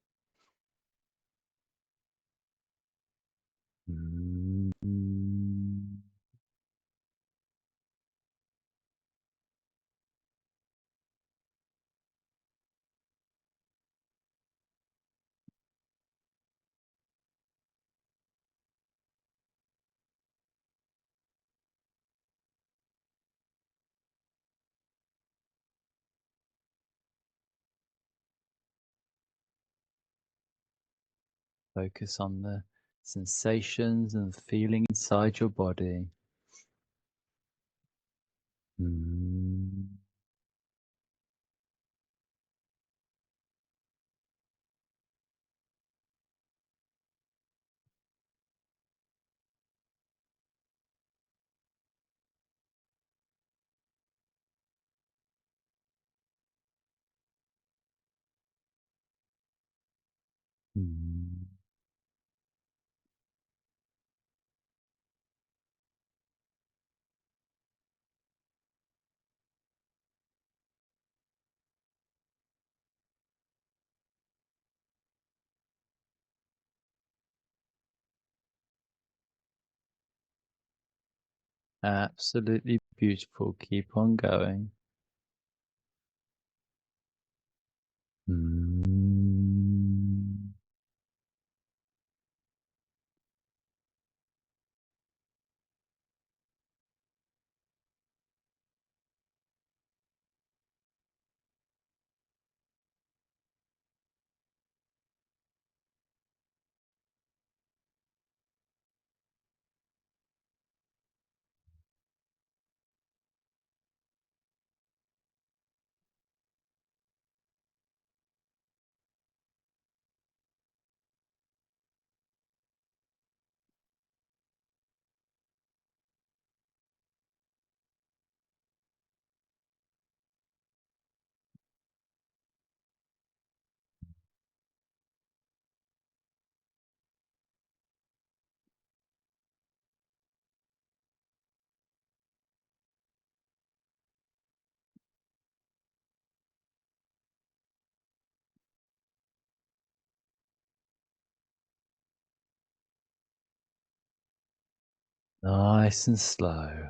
Speaker 1: Focus on the sensations and feeling inside your body. Absolutely beautiful. Keep on going. Nice and slow.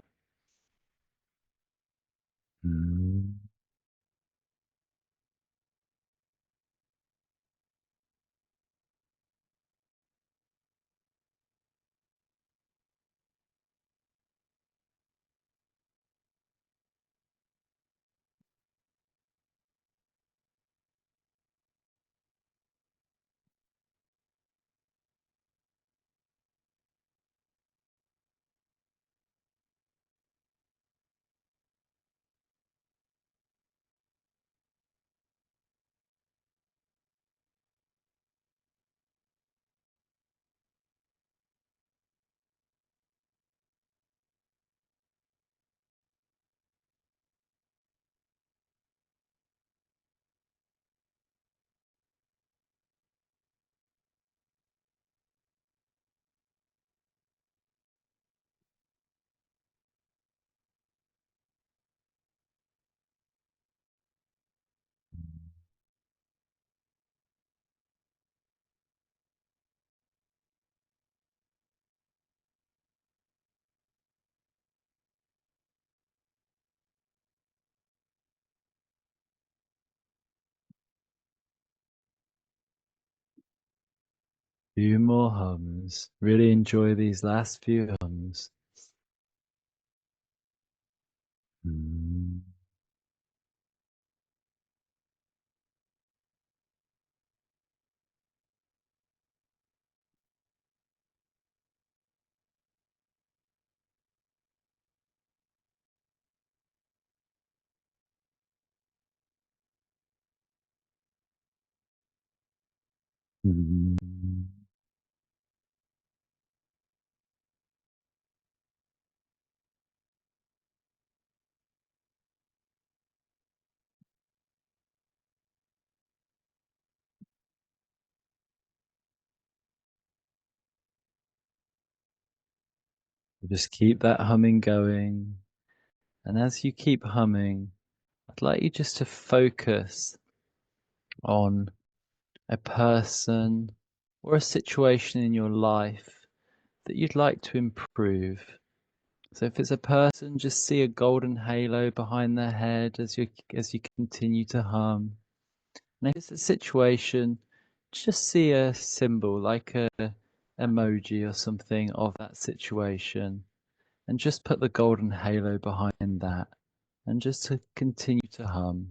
Speaker 1: Few more hums. Really enjoy these last few hums. Just keep that humming going. And as you keep humming, I'd like you just to focus on a person or a situation in your life that you'd like to improve. So if it's a person, just see a golden halo behind their head as you continue to hum. And if it's a situation, just see a symbol like a emoji or something of that situation, and just put the golden halo behind that, and just to continue to hum.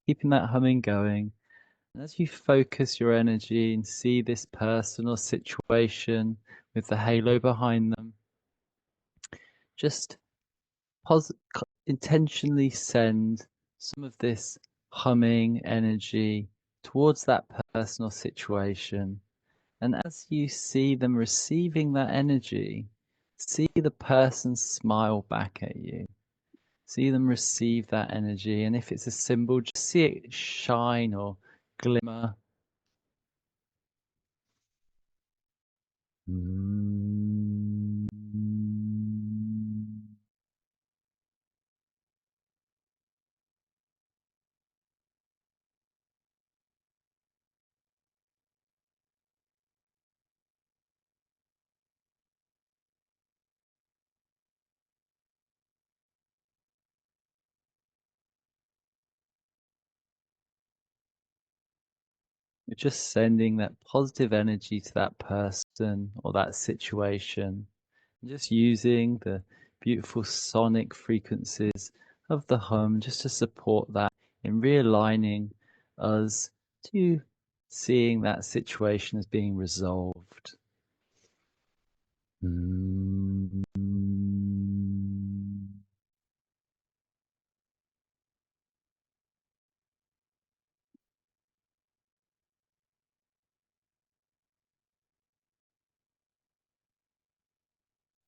Speaker 1: Keeping that humming going. And as you focus your energy and see this person or situation with the halo behind them, just intentionally send some of this humming energy towards that person or situation. And as you see them receiving that energy, see the person smile back at you. See them receive that energy. And if it's a symbol, just see it shine or glimmer. You're just sending that positive energy to that person or that situation. And just using the beautiful sonic frequencies of the hum just to support that in realigning us to seeing that situation as being resolved.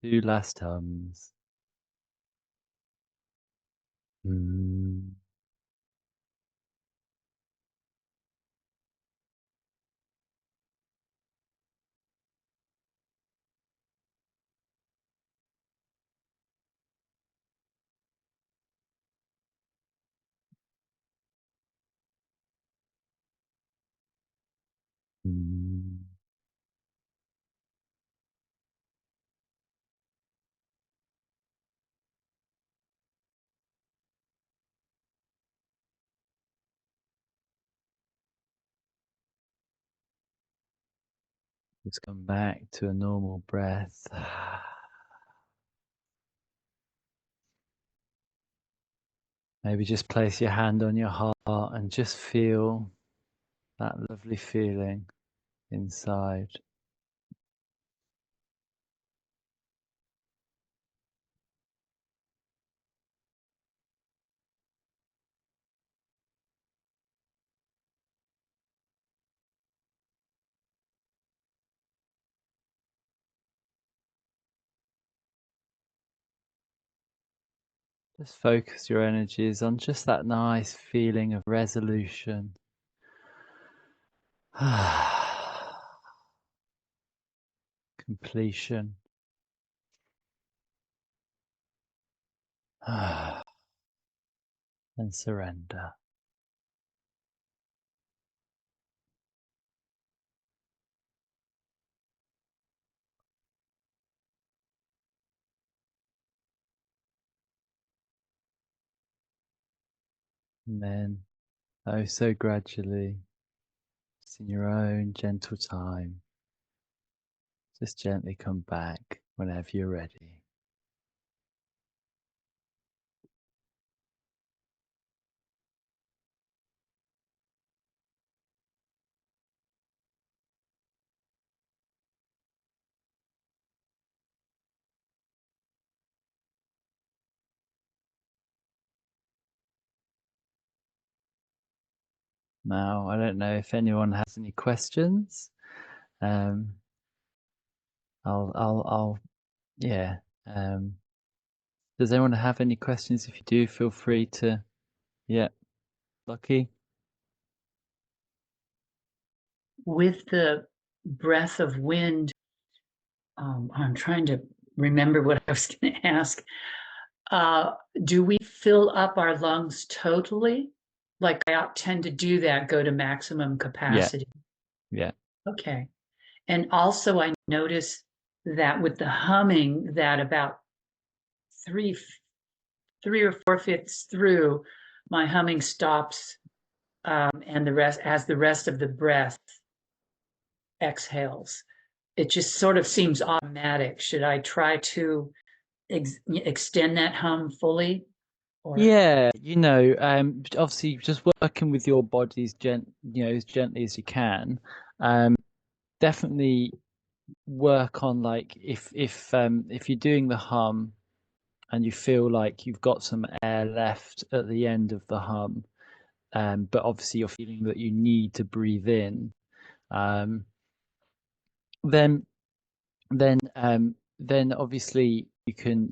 Speaker 1: Two last hums. Just come back to a normal breath. Maybe just place your hand on your heart and just feel that lovely feeling inside. Just focus your energies on just that nice feeling of resolution. Completion. And surrender. And then, oh so gradually, just in your own gentle time, just gently come back whenever you're ready. Now, I don't know if anyone has any questions. Yeah. Does anyone have any questions? If you do, feel free to. Yeah, Lucky.
Speaker 10: With the breath of wind, I'm trying to remember what I was going to ask. Do we fill up our lungs totally? Like I tend to do that, go to maximum capacity.
Speaker 1: Yeah.
Speaker 10: Okay. And also I notice that with the humming, that about three or 4/5 through, my humming stops, and the rest of the breath exhales. It just sort of seems automatic. Should I try to extend that hum fully? Or...
Speaker 1: Yeah, obviously just working with your body as as gently as you can. Definitely work on, like, if you're doing the hum and you feel like you've got some air left at the end of the hum, but obviously you're feeling that you need to breathe in, then obviously you can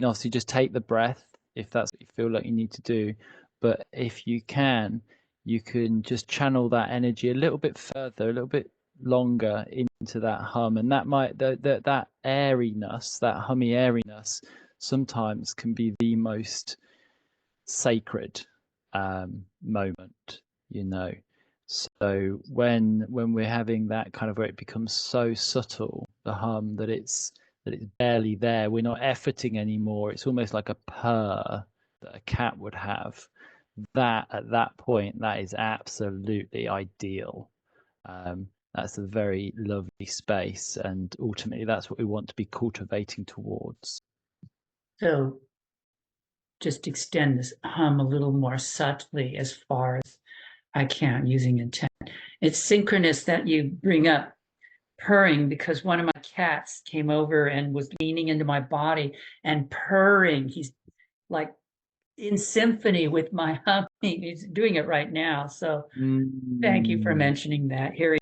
Speaker 1: obviously just take the breath if that's what you feel like you need to do. But if you can just channel that energy a little bit further, a little bit longer into that hum, and that might that airiness, that hummy airiness, sometimes can be the most sacred moment, so when we're having that kind of, where it becomes so subtle, the hum, that it's barely there, we're not efforting anymore, it's almost like a purr that a cat would have. That, at that point, that is absolutely ideal. That's a very lovely space, and ultimately that's what we want to be cultivating towards.
Speaker 10: So just extend this hum a little more subtly as far as I can, using intent. It's synchronous that you bring up purring, because one of my cats came over and was leaning into my body and purring. He's like in symphony with my humming. He's doing it right now. So thank you for mentioning that. Here,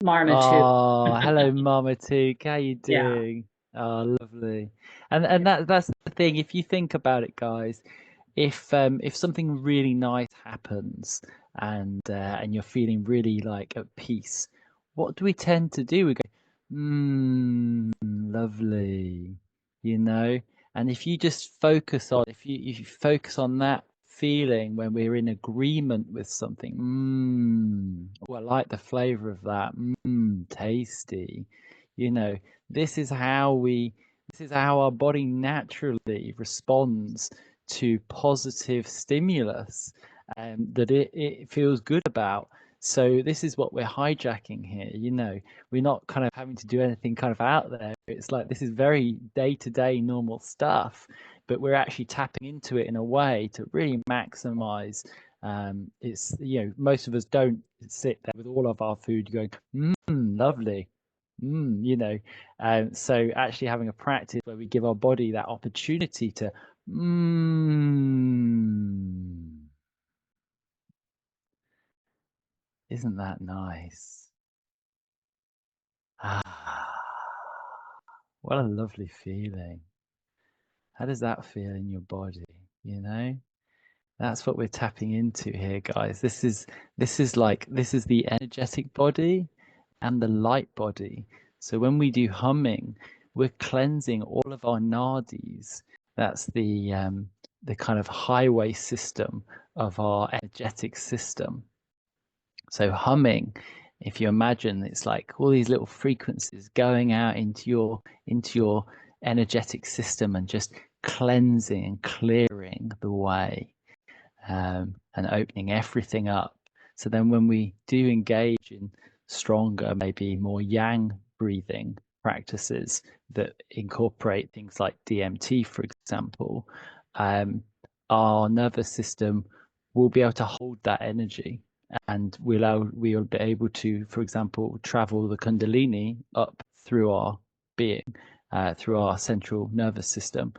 Speaker 10: Marmaduke.
Speaker 1: Oh, hello, Marmaduke. How you
Speaker 10: Yeah.
Speaker 1: doing? Oh, lovely. And that's the thing. If you think about it, guys, if something really nice happens, and you're feeling really, like, at peace, what do we tend to do? We go, lovely, And if you just focus on, if you focus on that feeling when we're in agreement with something. Oh, I like the flavor of that. Tasty. You know, this is how our body naturally responds to positive stimulus that it feels good about. So this is what we're hijacking here. You know, we're not kind of having to do anything kind of out there. It's like this is very day-to-day normal stuff, but we're actually tapping into it in a way to really maximize. It's, you know, most of us don't sit there with all of our food going, lovely. You know, so actually having a practice where we give our body that opportunity to isn't that nice? What a lovely feeling. How does that feel in your body? You know, that's what we're tapping into here, guys. This is the energetic body and the light body. So when we do humming, we're cleansing all of our nadis. That's the kind of highway system of our energetic system. So humming, if you imagine, it's like all these little frequencies going out into your energetic system and just cleansing and clearing the way, and opening everything up. So then when we do engage in stronger, maybe more yang breathing practices that incorporate things like DMT, for example, our nervous system will be able to hold that energy, and we'll be able to, for example, travel the Kundalini up through our being, through our central nervous system,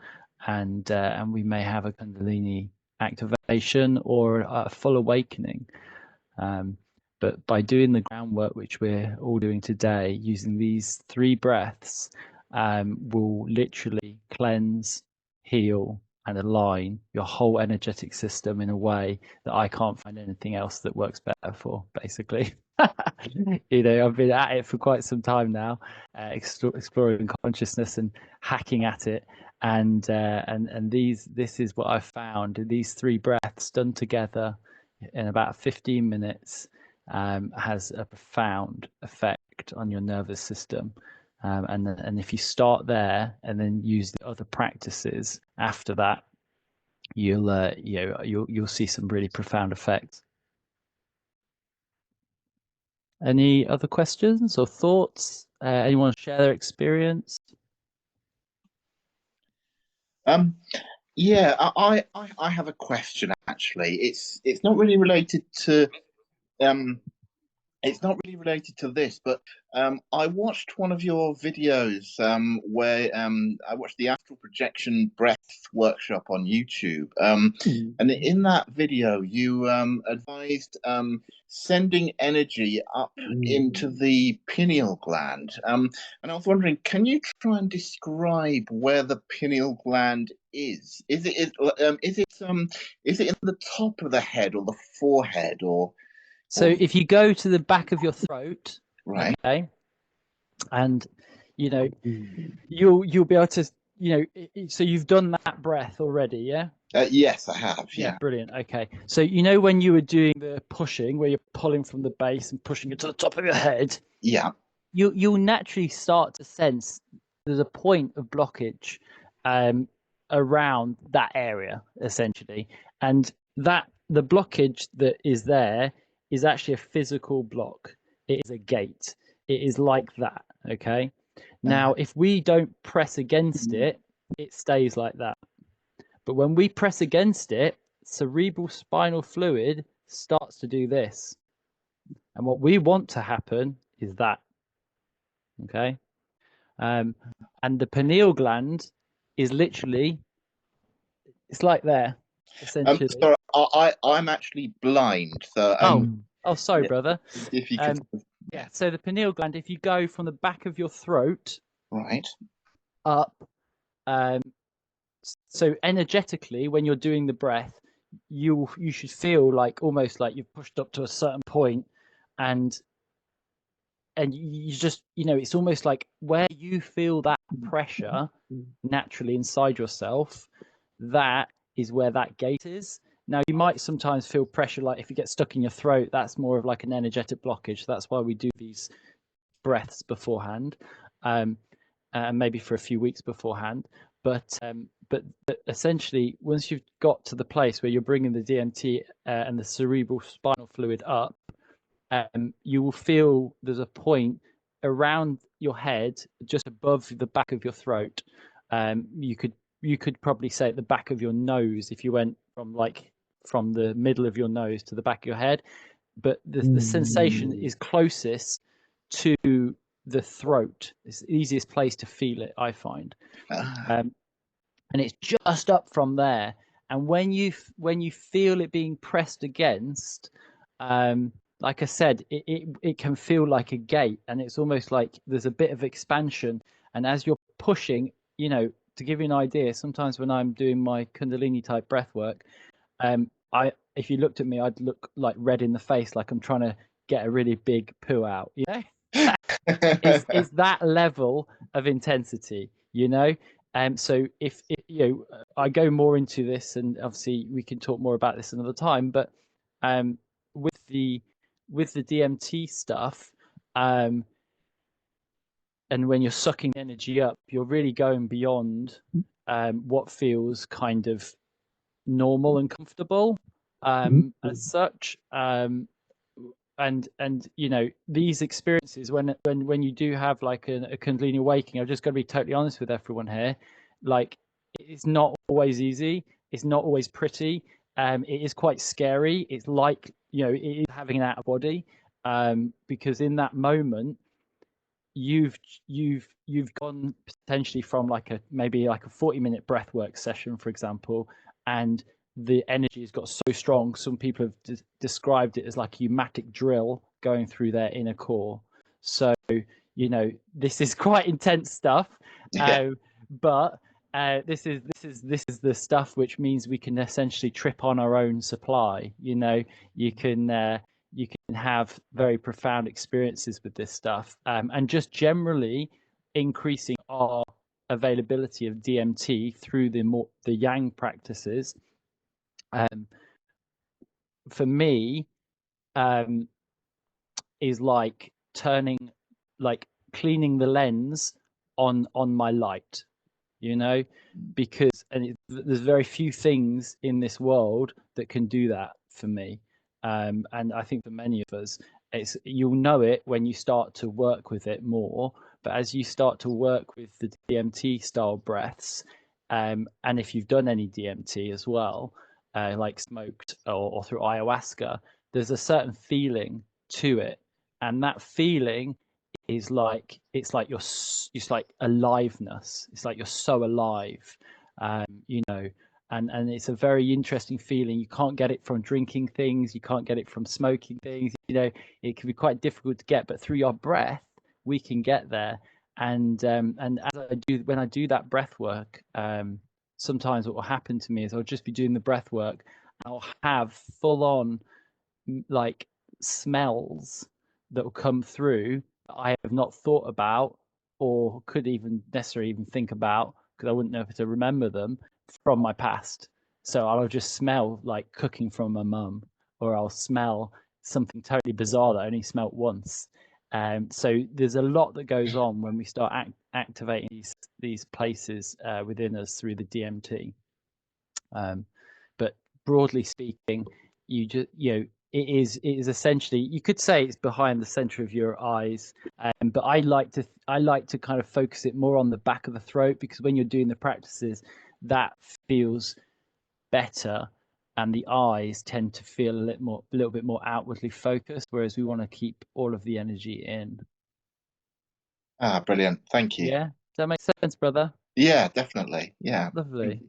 Speaker 1: and we may have a Kundalini activation or a full awakening. But by doing the groundwork, which we're all doing today, using these 3 breaths, will literally cleanse, heal, and align your whole energetic system in a way that I can't find anything else that works better for, basically. You know, I've been at it for quite some time now, exploring consciousness and hacking at it. And this is what I've found. These 3 breaths done together in about 15 minutes has a profound effect on your nervous system. And if you start there and then use the other practices after that, you'll see some really profound effects. Any other questions or thoughts? Anyone share their experience?
Speaker 6: Yeah, I have a question actually. It's not really related to this, but I watched one of your videos where I watched the Astral Projection Breath Workshop on YouTube. And in that video, you advised sending energy up into the pineal gland. And I was wondering, can you try and describe where the pineal gland is? Is it in the top of the head or the forehead or?
Speaker 1: So if you go to the back of your throat,
Speaker 6: right,
Speaker 1: okay, and you know, you'll be able to, you know, so you've done that breath already, yeah?
Speaker 6: Yes, I have. Yeah.
Speaker 1: Brilliant. Okay. So you know when you were doing the pushing, where you're pulling from the base and pushing it to the top of your head,
Speaker 6: yeah,
Speaker 1: you'll naturally start to sense there's a point of blockage around that area, essentially, and that the blockage that is there is actually a physical block. It is a gate. It is like that. Okay. Now, if we don't press against it, it stays like that. But when we press against it, cerebral spinal fluid starts to do this. And what we want to happen is that. Okay. And the pineal gland is literally, it's like there, essentially.
Speaker 6: Sorry, I'm actually blind. So
Speaker 1: sorry,
Speaker 6: yeah,
Speaker 1: brother.
Speaker 6: If you could,
Speaker 1: yeah. So the pineal gland, if you go from the back of your throat,
Speaker 6: right,
Speaker 1: up, so energetically, when you're doing the breath, you should feel like almost like you've pushed up to a certain point, and you just, you know, it's almost like where you feel that pressure naturally inside yourself, that is where that gate is. Now, you might sometimes feel pressure, like if you get stuck in your throat, that's more of like an energetic blockage. That's why we do these breaths beforehand, and maybe for a few weeks beforehand. But essentially, once you've got to the place where you're bringing the DMT and the cerebral spinal fluid up, you will feel there's a point around your head, just above the back of your throat. You could probably say at the back of your nose if you went from the middle of your nose to the back of your head. But the sensation is closest to the throat. It's the easiest place to feel it, I find. And it's just up from there. And when you feel it being pressed against, like I said, it can feel like a gate, and it's almost like there's a bit of expansion. And as you're pushing, to give you an idea, sometimes when I'm doing my Kundalini type breath work, if you looked at me, I'd look like red in the face, like I'm trying to get a really big poo out. It's that level of intensity, so if I go more into this, and obviously we can talk more about this another time, but with the DMT stuff, and when you're sucking energy up, you're really going beyond what feels kind of normal and comfortable, as such. And these experiences, when you do have like a Kundalini awakening, I've just got to be totally honest with everyone here, like it's not always easy, it's not always pretty, it is quite scary. It's like it is having an out of body, because in that moment you've gone potentially from maybe like a 40-minute breathwork session, for example, and the energy has got so strong. Some people have described it as like a pneumatic drill going through their inner core. So this is quite intense stuff. But this is the stuff which means we can essentially trip on our own supply. You can have very profound experiences with this stuff, and just generally increasing our availability of DMT through the yang practices. For me, is like cleaning the lens on my light, because there's very few things in this world that can do that for me. And I think for many of us, you'll know it when you start to work with it more. But as you start to work with the DMT style breaths, and if you've done any DMT as well, like smoked or through ayahuasca, there's a certain feeling to it, and that feeling is like it's like aliveness. It's like you're so alive, and it's a very interesting feeling. You can't get it from drinking things, you can't get it from smoking things. It can be quite difficult to get, but through your breath we can get there. And when I do that breath work, sometimes what will happen to me is I'll just be doing the breath work, and I'll have full on like smells that will come through that I have not thought about or could even necessarily even think about, because I wouldn't know if to remember them, from my past. So I'll just smell like cooking from my mum, or I'll smell something totally bizarre that I only smelt once. So there's a lot that goes on when we start activating these places within us through the DMT. But broadly speaking, it is essentially, you could say it's behind the center of your eyes, but I like to kind of focus it more on the back of the throat, because when you're doing the practices, that feels better, and the eyes tend to feel a little bit more outwardly focused, whereas we want to keep all of the energy in.
Speaker 6: Brilliant. Thank you.
Speaker 1: Yeah, does that make sense, brother?
Speaker 6: Yeah, definitely. Yeah.
Speaker 1: Lovely.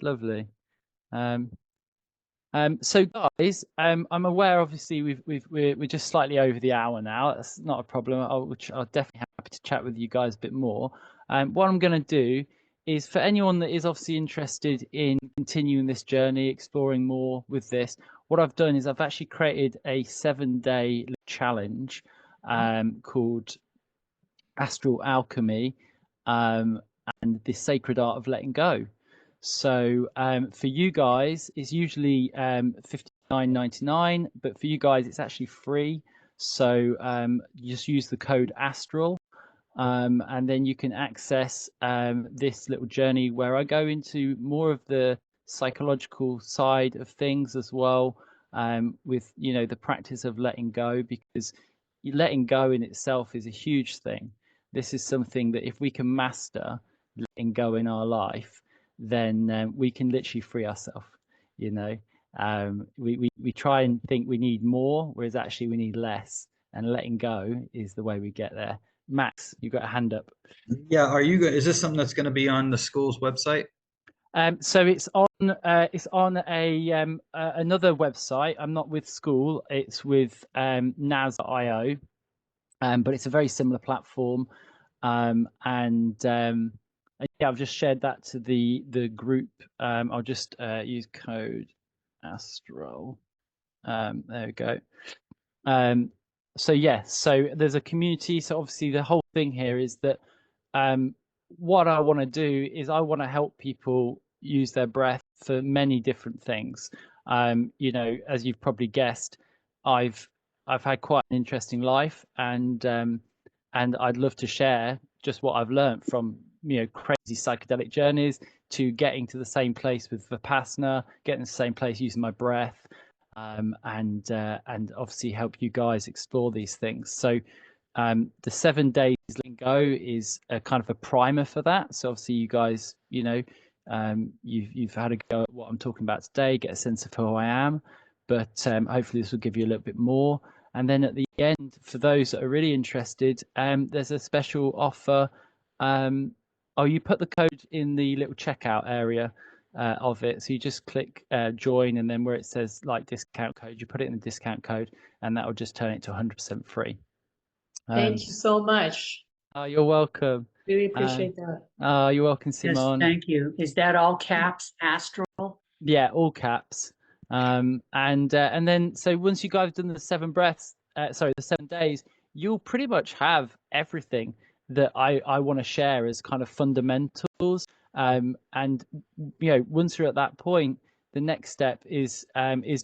Speaker 1: So guys, I'm aware obviously we're just slightly over the hour now. That's not a problem. I'll definitely happy to chat with you guys a bit more. What I'm going to do is, for anyone that is obviously interested in continuing this journey, exploring more with this, what I've done is I've actually created a 7-day challenge called Astral Alchemy, and the sacred art of letting go. So for you guys, it's usually 50 $9.99, but for you guys it's actually free. So you just use the code Astral, and then you can access this little journey where I go into more of the psychological side of things as well, with the practice of letting go, because letting go in itself is a huge thing. This is something that if we can master letting go in our life, then we can literally free ourselves. We try and think we need more, whereas actually we need less, and letting go is the way we get there. Max, you got a hand up.
Speaker 3: Yeah, is this something that's going to be on the school's website?
Speaker 1: So it's on a another website. I'm not with school. It's with NAS.io, but it's a very similar platform. Yeah, I've just shared that to the group. I'll just use code Astral. There we go. So yeah, so there's a community. So obviously the whole thing here is that what I want to do is I want to help people use their breath for many different things. As you've probably guessed, I've had quite an interesting life, and I'd love to share just what I've learned from crazy psychedelic journeys to getting to the same place with Vipassana, getting to the same place using my breath, and obviously help you guys explore these things. So the 7 days letting go is a kind of a primer for that. So obviously you guys, you've had a go at what I'm talking about today, get a sense of who I am, but hopefully this will give you a little bit more. And then at the end, for those that are really interested, there's a special offer. You put the code in the little checkout area of it. So you just click join, and then where it says like discount code, you put it in the discount code, and that will just turn it to 100% free.
Speaker 8: Thank you so much.
Speaker 1: You're welcome.
Speaker 8: Really appreciate that.
Speaker 1: You're welcome,
Speaker 10: Yes,
Speaker 1: Simon.
Speaker 10: thank you. Is that all caps, Astral?
Speaker 1: Yeah, all caps. And then so once you guys have done the 7 breaths, the 7 days, you'll pretty much have everything that I want to share as kind of fundamentals. And once you're at that point, the next step is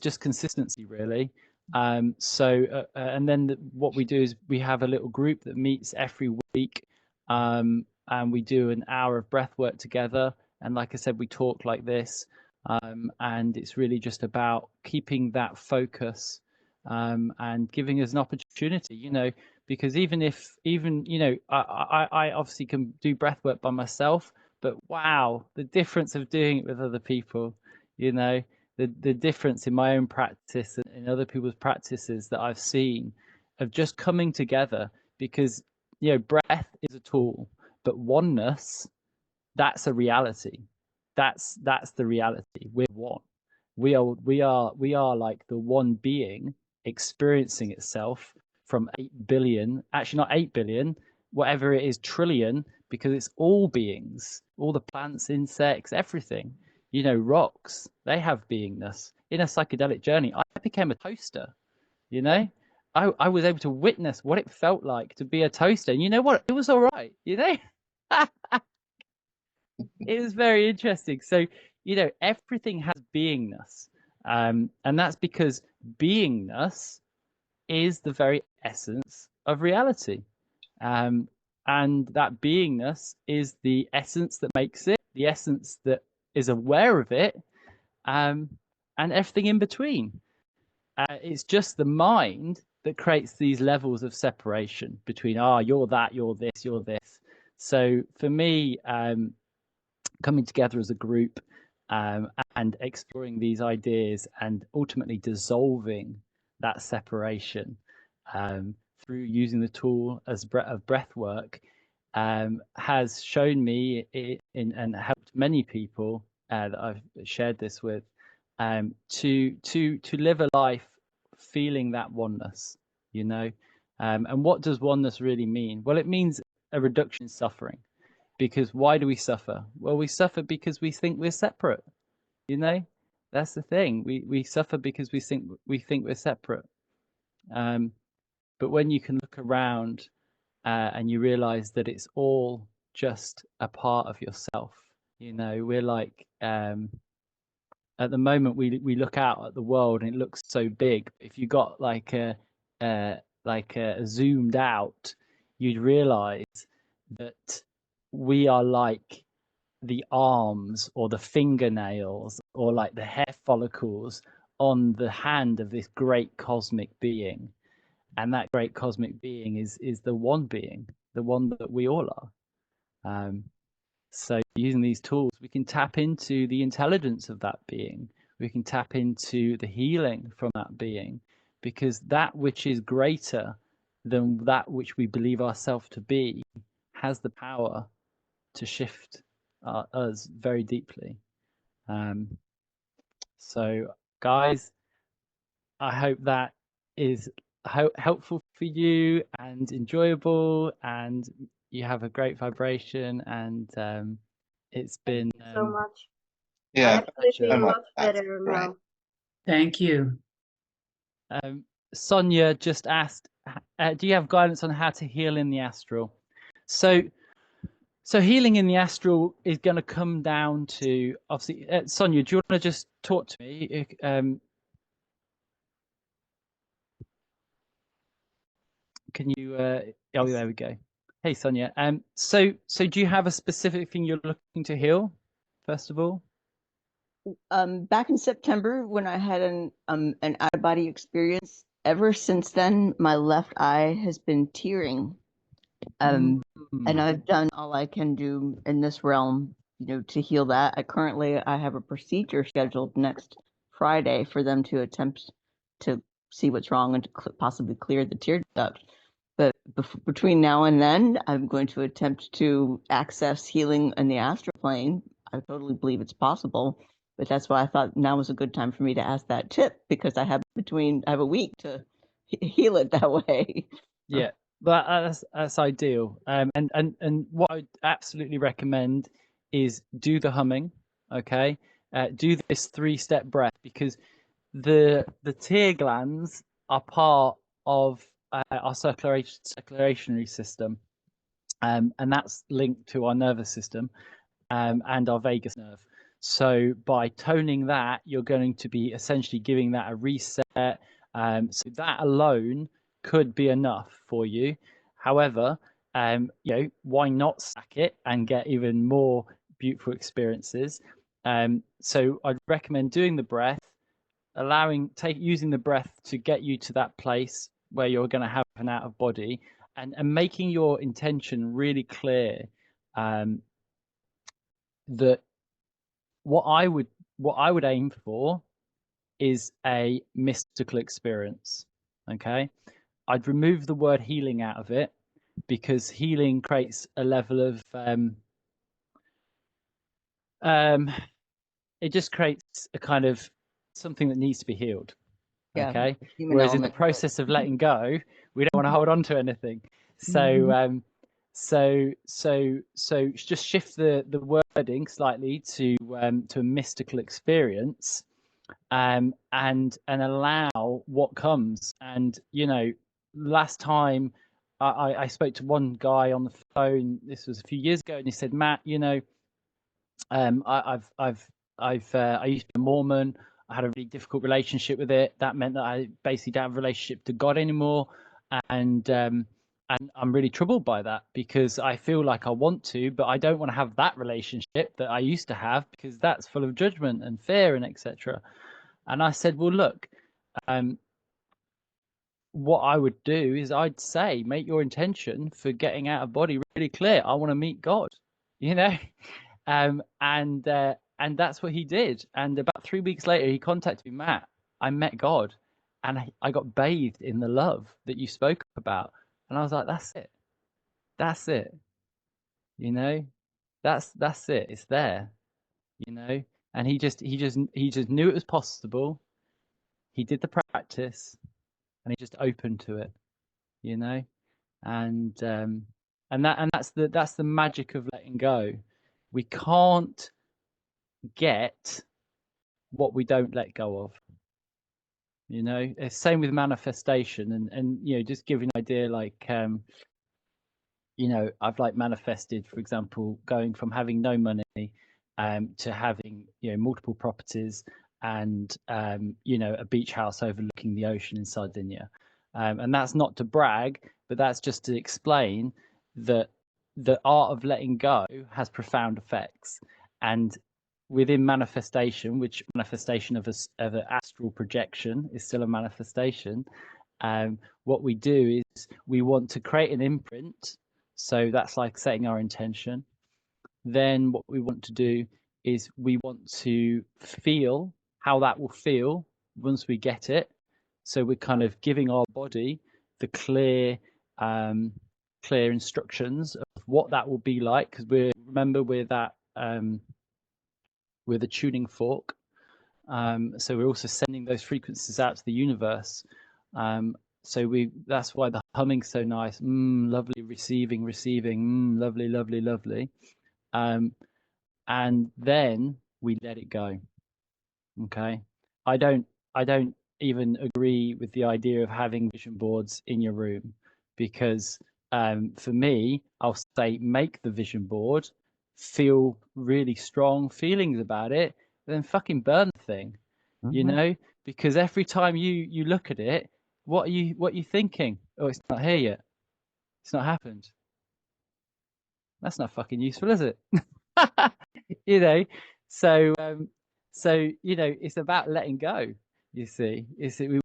Speaker 1: just consistency, really. And then what we do is we have a little group that meets every week, and we do an hour of breath work together. And like I said, we talk like this, and it's really just about keeping that focus, and giving us an opportunity, because even I obviously can do breath work by myself, but wow, the difference of doing it with other people, the difference in my own practice and in other people's practices that I've seen of just coming together, because breath is a tool, but oneness, that's a reality. That's the reality. We're one. We are like the one being experiencing itself from 8 billion, actually not 8 billion, whatever it is, trillion, because it's all beings, all the plants, insects, everything. Rocks, they have beingness. In a psychedelic journey, I became a toaster. I was able to witness what it felt like to be a toaster. And you know what? It was all right. It was very interesting. So, everything has beingness. And that's because beingness is the very essence of reality. And that beingness is the essence that makes it, the essence that is aware of it, and everything in between. It's just the mind that creates these levels of separation between, you're that, you're this, you're this. So for me, coming together as a group, and exploring these ideas and ultimately dissolving that separation, through using the tool of breath work, has shown me and helped many people that I've shared this with, to live a life feeling that oneness, and what does oneness really mean? Well, it means a reduction in suffering. Because why do we suffer? Well, we suffer because we think we're separate. That's the thing. We suffer because we think we're separate. But when you can look around, and you realize that it's all just a part of yourself, we're like at the moment we look out at the world and it looks so big. If you got like a zoomed out, you'd realize that we are like the arms or the fingernails or like the hair follicles on the hand of this great cosmic being. And that great cosmic being is the one being, the one that we all are. So using these tools, we can tap into the intelligence of that being. We can tap into the healing from that being, because that which is greater than that which we believe ourselves to be has the power to shift us very deeply. So guys, I hope that is helpful for you and enjoyable, and you have a great vibration, and it's been
Speaker 2: so much. I
Speaker 6: Yeah,
Speaker 2: actually feel a
Speaker 6: so much.
Speaker 2: lot
Speaker 6: That's
Speaker 2: better
Speaker 6: great.
Speaker 2: now.
Speaker 10: Thank you.
Speaker 1: Sonia just asked, do you have guidance on how to heal in the astral? So healing in the astral is going to come down to, obviously, Sonia, do you want to just talk to me? Can you? Oh, there we go. Hey, Sonia. So do you have a specific thing you're looking to heal, first of all?
Speaker 12: Back in September, when I had an out of body experience, ever since then, my left eye has been tearing. And I've done all I can do in this realm, to heal that. I have a procedure scheduled next Friday for them to attempt to see what's wrong and to possibly clear the tear duct. But between now and then, I'm going to attempt to access healing in the astral plane. I totally believe it's possible, but that's why I thought now was a good time for me to ask that tip, because I have a week to heal it that way.
Speaker 1: Yeah, but that's ideal. And what I absolutely recommend is do the humming. Okay, do this 3-step breath, because the tear glands are part of our circulatory system, and that's linked to our nervous system and our vagus nerve. So by toning that, you're going to be essentially giving that a reset. So that alone could be enough for you. However, why not stack it and get even more beautiful experiences? So I'd recommend doing the breath, using the breath to get you to that place where you're going to have an out of body, and making your intention really clear. That what I would aim for is a mystical experience. Okay, I'd remove the word healing out of it, because healing creates a level of it just creates a kind of something that needs to be healed.
Speaker 12: Yeah,
Speaker 1: okay, whereas in the process of letting go, we don't want to hold on to anything. So so just shift the wording slightly to a mystical experience, and allow what comes. And last time I spoke to one guy on the phone, this was a few years ago, and he said, Matt, I used to be a Mormon. I had a really difficult relationship with it. That meant that I basically don't have a relationship to God anymore, and I'm really troubled by that, because I feel like I want to, but I don't want to have that relationship that I used to have, because that's full of judgment and fear and etc. And I said, well, look, what I would do is I'd say, make your intention for getting out of body really clear. I want to meet God, and that's what he did. And about 3 weeks later, he contacted me, Matt, I met God, and I got bathed in the love that you spoke about. And I was like, that's it. That's it. That's it. It's there. And he just knew it was possible. He did the practice, and he just opened to it. And that's the magic of letting go. We can't get what we don't let go of. It's same with manifestation, and just give you an idea, like I've like manifested, for example, going from having no money to having multiple properties, and you know, a beach house overlooking the ocean in Sardinia. And that's not to brag, but that's just to explain that the art of letting go has profound effects. And within manifestation, which manifestation of an astral projection is still a manifestation, what we do is we want to create an imprint. So that's like setting our intention. Then what we want to do is we want to feel how that will feel once we get it. So we're kind of giving our body the clear instructions of what that will be like, because we're that we're the tuning fork. So we're also sending those frequencies out to the universe. So that's why the humming's so nice. Lovely, receiving, lovely, lovely, lovely. And then we let it go. Okay. I don't even agree with the idea of having vision boards in your room, because for me, I'll say make the vision board, feel really strong feelings about it, then fucking burn the thing. You know, because every time you look at it, what are you thinking? Oh, it's not here yet. It's not happened. That's not fucking useful, is it? You know, so you know, it's about letting go. You see,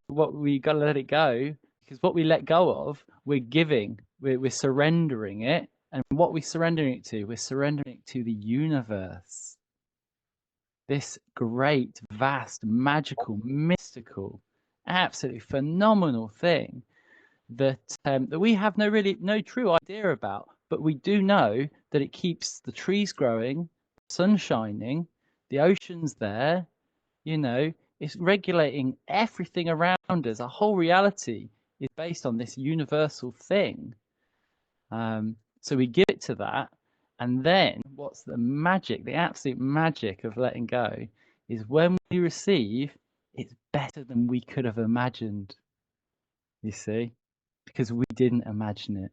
Speaker 1: what we got to let it go, because what we let go of, we're giving, we're surrendering it, and what we're surrendering it to, we're surrendering it to the universe. This great, vast, magical, mystical, absolutely phenomenal thing that that we have no true idea about, but we do know that it keeps the trees growing, the sun shining, the oceans there. You know, it's regulating everything around us. Our whole reality is based on this universal thing. So we give it to that, and then what's the magic, the absolute magic of letting go, is when we receive, it's better than we could have imagined. You see, because we didn't imagine it.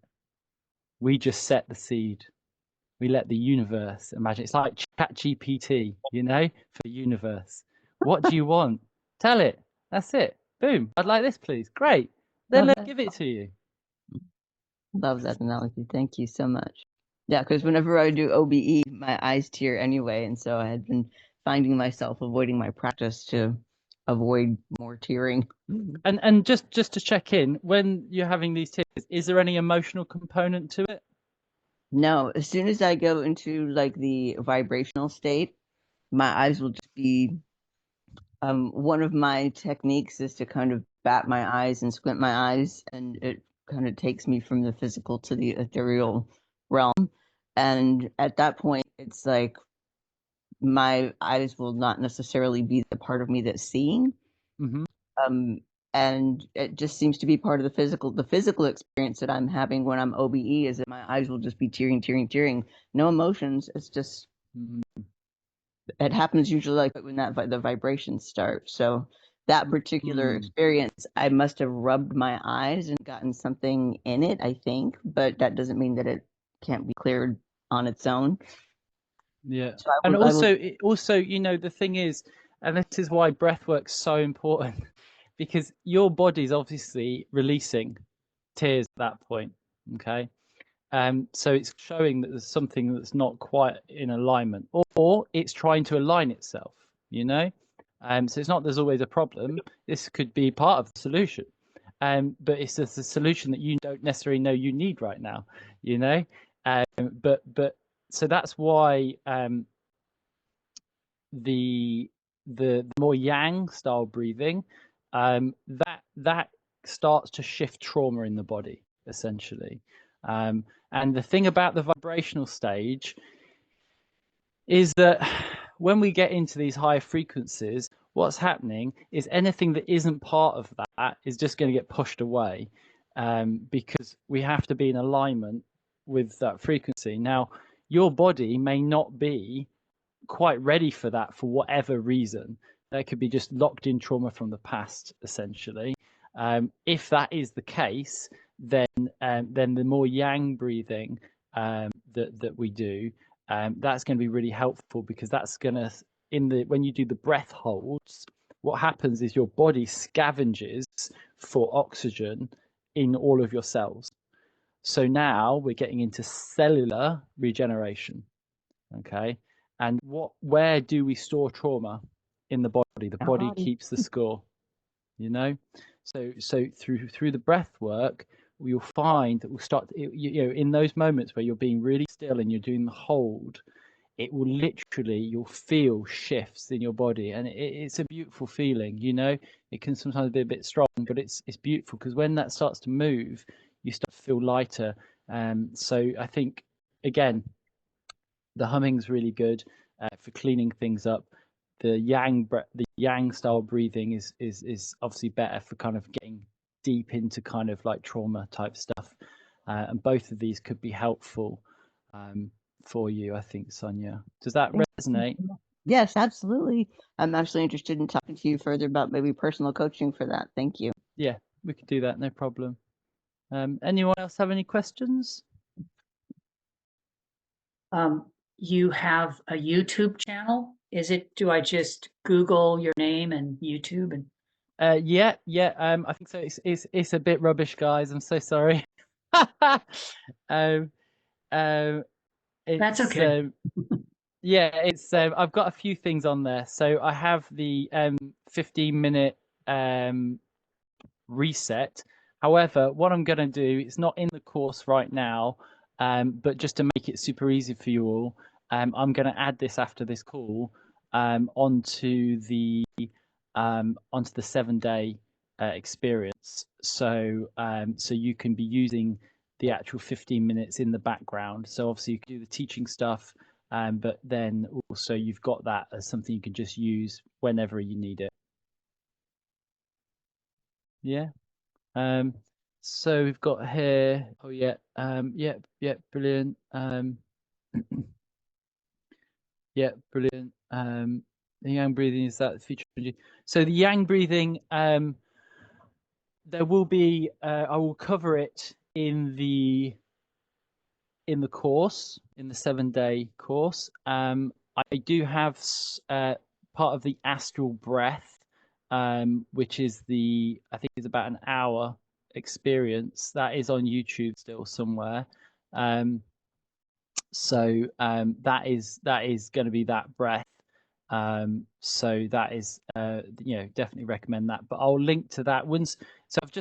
Speaker 1: We just set the seed. We let the universe imagine. It's like ChatGPT, you know, for the universe. What do you want? Tell it. That's it. Boom. I'd like this, please. Great. Then let's give it to you.
Speaker 12: Love that analogy. Thank you so much. Yeah, because whenever I do OBE, my eyes tear anyway, and so I had been finding myself avoiding my practice to avoid more tearing.
Speaker 1: And just to check in, when you're having these tears, is there any emotional component to it?
Speaker 12: No, as soon as I go into like the vibrational state, my eyes will just be. One of my techniques is to kind of bat my eyes and squint my eyes, and it kind of takes me from the physical to the ethereal realm. And at that point, it's like my eyes will not necessarily be the part of me that's seeing. And it just seems to be part of the physical experience that I'm having when I'm OBE is that my eyes will just be tearing. No emotions. It's just, it happens usually like when the vibrations start. So that particular experience, I must have rubbed my eyes and gotten something in it, I think, but that doesn't mean that it can't be cleared on its own.
Speaker 1: Yeah. So and also, you know, the thing is, and this is why breathwork's so important, because your body's obviously releasing tears at that point. Okay. So it's showing that there's something that's not quite in alignment, or it's trying to align itself, you know. So it's not there's always a problem. This could be part of the solution. But it's just a solution that you don't necessarily know you need right now, you know. But so that's why the more yang style breathing, that starts to shift trauma in the body essentially. And the thing about the vibrational stage is that when we get into these higher frequencies, what's happening is anything that isn't part of that is just going to get pushed away, because we have to be in alignment with that frequency. Now, your body may not be quite ready for that for whatever reason. There could be just locked in trauma from the past, essentially. If that is the case, then the more yang breathing that we do, that's going to be really helpful, because that's going to when you do the breath holds, what happens is your body scavenges for oxygen in all of your cells. So now we're getting into cellular regeneration. Okay. And where do we store trauma? In the body. The body keeps the score, you know. So through the breath work, you'll find that we'll start, you know, in those moments where you're being really still and you're doing the hold, it will literally, you'll feel shifts in your body, and it's a beautiful feeling, you know. It can sometimes be a bit strong, but it's beautiful, because when that starts to move, you start to feel lighter. So I think, again, the humming's really good for cleaning things up. The yang style breathing is obviously better for kind of getting deep into kind of like trauma type stuff, and both of these could be helpful for you, I think, Sonia. Does that resonate?
Speaker 12: Yes, absolutely. I'm actually interested in talking to you further about maybe personal coaching for that. Thank you.
Speaker 1: Yeah, we could do that, no problem. Anyone else have any questions?
Speaker 10: You have a YouTube channel? Do I just Google your name and YouTube and?
Speaker 1: Yeah. I think so. It's a bit rubbish, guys. I'm so sorry.
Speaker 10: That's okay.
Speaker 1: Yeah, it's I've got a few things on there. So I have the 15-minute reset. However, what I'm going to do, it's not in the course right now, but just to make it super easy for you all, I'm going to add this after this call onto the 7-day experience. So you can be using the actual 15 minutes in the background. So obviously you can do the teaching stuff, but then also you've got that as something you can just use whenever you need it. Yeah. So we've got here. Oh yeah. Yeah. Brilliant. Yeah. Brilliant. The yang breathing, is that the feature? So the yang breathing, there will be. I will cover it in the course, in the 7-day course. I do have part of the astral breath, which is I think it's about an hour experience that is on YouTube still somewhere. So that is going to be that breath. So that is, definitely recommend that. But I'll link to that once. So I've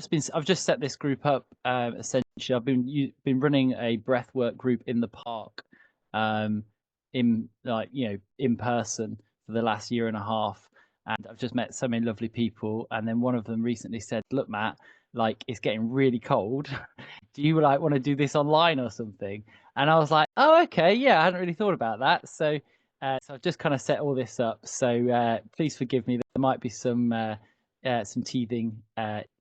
Speaker 1: just set this group up. Essentially, I've been running a breathwork group in the park, in person for the last year and a half, and I've just met so many lovely people. And then one of them recently said, "Look, Matt, like it's getting really cold. Do you want to do this online or something?" And I was like, "Oh, okay, yeah, I hadn't really thought about that." So I've just kind of set all this up. So please forgive me. There might be some teething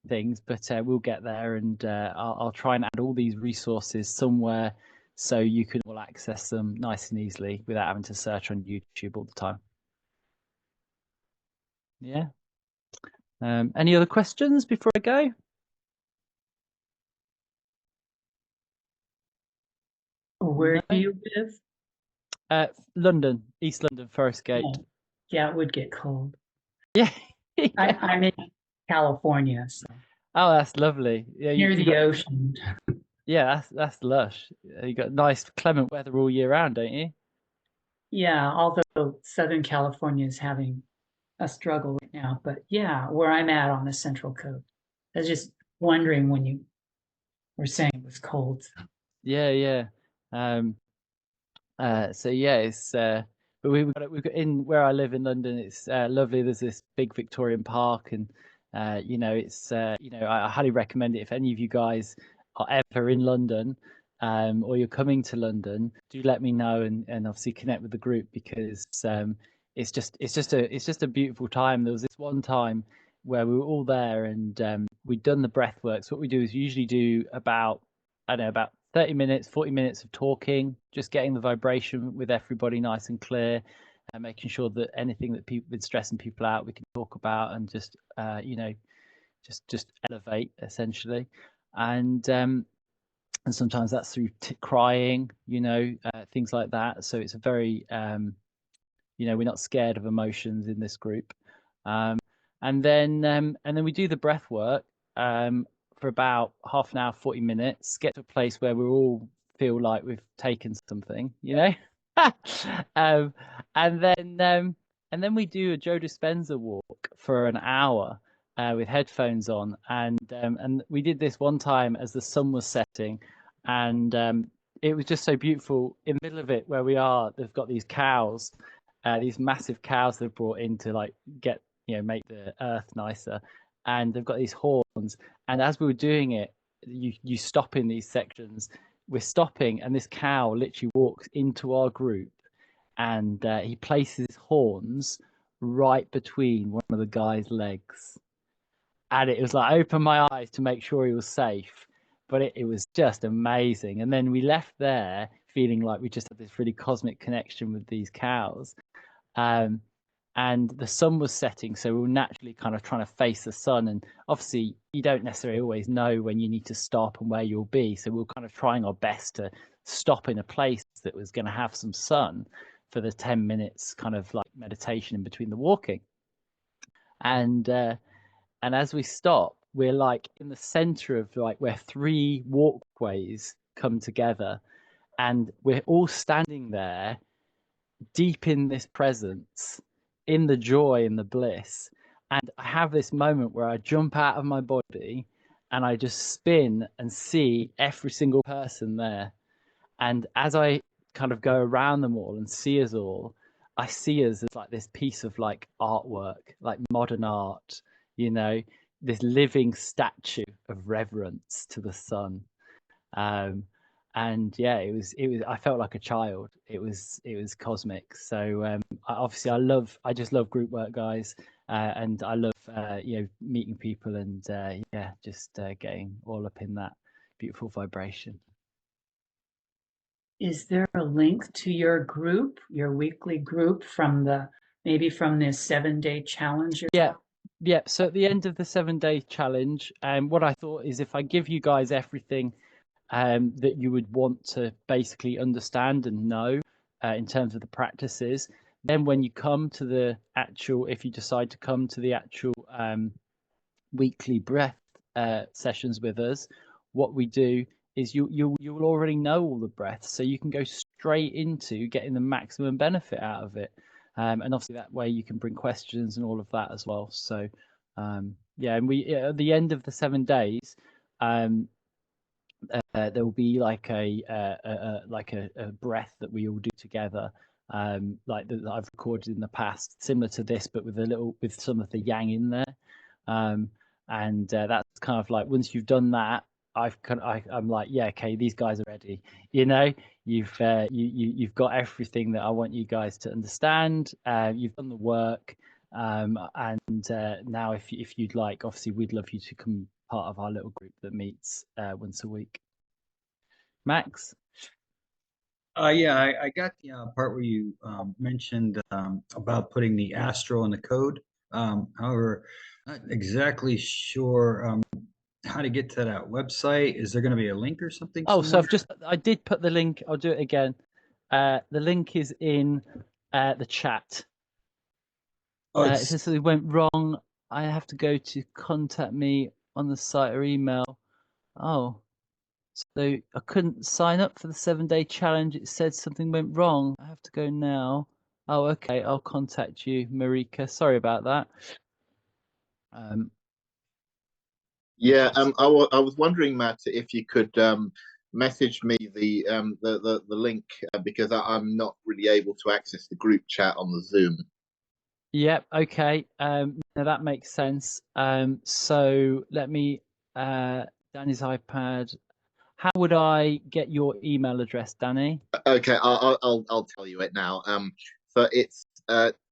Speaker 1: things, but we'll get there, and I'll try and add all these resources somewhere so you can all access them nice and easily without having to search on YouTube all the time. Yeah. Any other questions before I go?
Speaker 10: Where do you live?
Speaker 1: London, East London, Forest Gate.
Speaker 10: Oh, yeah, it would get cold.
Speaker 1: Yeah.
Speaker 10: I'm in California, so.
Speaker 1: Oh, that's lovely. Yeah,
Speaker 10: near the ocean.
Speaker 1: Yeah, that's lush. You got nice clement weather all year round, don't you?
Speaker 10: Yeah, although Southern California is having a struggle right now, but yeah, where I'm at on the Central Coast. I was just wondering when you were saying it was cold.
Speaker 1: Yeah. So yeah, it's but we've got in where I live in London. It's lovely. There's this big Victorian park, and it's I highly recommend it if any of you guys are ever in London, or you're coming to London. Do let me know, and obviously connect with the group, because it's just a beautiful time. There was this one time where we were all there, and we'd done the breath work. So what we do is usually do about 30 minutes, 40 minutes of talking, just getting the vibration with everybody nice and clear, and making sure that anything that people been stressing people out, we can talk about, and just just elevate essentially. And sometimes that's through crying, things like that. So it's a very You know, we're not scared of emotions in this group. And then we do the breath work for about half an hour, 40 minutes, get to a place where we all feel like we've taken something, you know. And then we do a Joe Dispenza walk for an hour with headphones on, and we did this one time as the sun was setting, and it was just so beautiful. In the middle of it, where we are, they've got these cows, these massive cows they've brought in to like get, you know, make the earth nicer, and they've got these horns. And as we were doing it, you stop in these sections. We're stopping, and this cow literally walks into our group, and he places his horns right between one of the guy's legs. And it was like, I opened my eyes to make sure he was safe, but it was just amazing. And then we left there feeling like we just had this really cosmic connection with these cows. And the sun was setting, so we were naturally kind of trying to face the sun. And obviously, you don't necessarily always know when you need to stop and where you'll be. So we were kind of trying our best to stop in a place that was going to have some sun for the 10 minutes kind of like meditation in between the walking. And as we stop, we're like in the center of like where 3 walkways come together, and we're all standing there deep in this presence, in the joy and the bliss. And I have this moment where I jump out of my body and I just spin and see every single person there. And as I kind of go around them all and see us all, I see us as like this piece of like artwork, like modern art, you know, this living statue of reverence to the sun. And yeah, it was I felt like a child. It was cosmic. So obviously I just love group work, guys, and I love you know, meeting people and yeah, just getting all up in that beautiful vibration.
Speaker 10: Is there a link to your group, your weekly group, from maybe from this 7-day challenge?
Speaker 1: Yeah. So at the end of the 7-day challenge, what I thought is, if I give you guys everything that you would want to basically understand and know in terms of the practices, then when you come to the actual, if you decide to come to the actual weekly breath sessions with us, what we do is you will already know all the breaths, so you can go straight into getting the maximum benefit out of it. And obviously that way you can bring questions and all of that as well. So yeah, and we at the end of the 7 days, there will be like a breath that we all do together, like that I've recorded in the past, similar to this, but with some of the yang in there. And that's kind of like, once you've done that, I'm like, yeah, okay, these guys are ready. You know, you've got everything that I want you guys to understand. You've done the work, and now if you'd like, obviously we'd love you to come part of our little group that meets once a week. Max?
Speaker 3: Yeah, I got the part where you mentioned about putting the astral in the code. However, not exactly sure how to get to that website. Is there going to be a link or something?
Speaker 1: Oh, so I did put the link. I'll do it again. The link is in the chat. It says something went wrong. I have to go to contact me on the site or email. Oh, so I couldn't sign up for the 7-day challenge. It said something went wrong. I have to go now. Oh, okay. I'll contact you, Marika. Sorry about that.
Speaker 6: Yeah, I was wondering, Matt, if you could message me the link because I'm not really able to access the group chat on the Zoom.
Speaker 1: Yep. Okay. Now that makes sense. So let me Danny's iPad. How would I get your email address, Danny?
Speaker 6: Okay, I'll tell you it now. So it's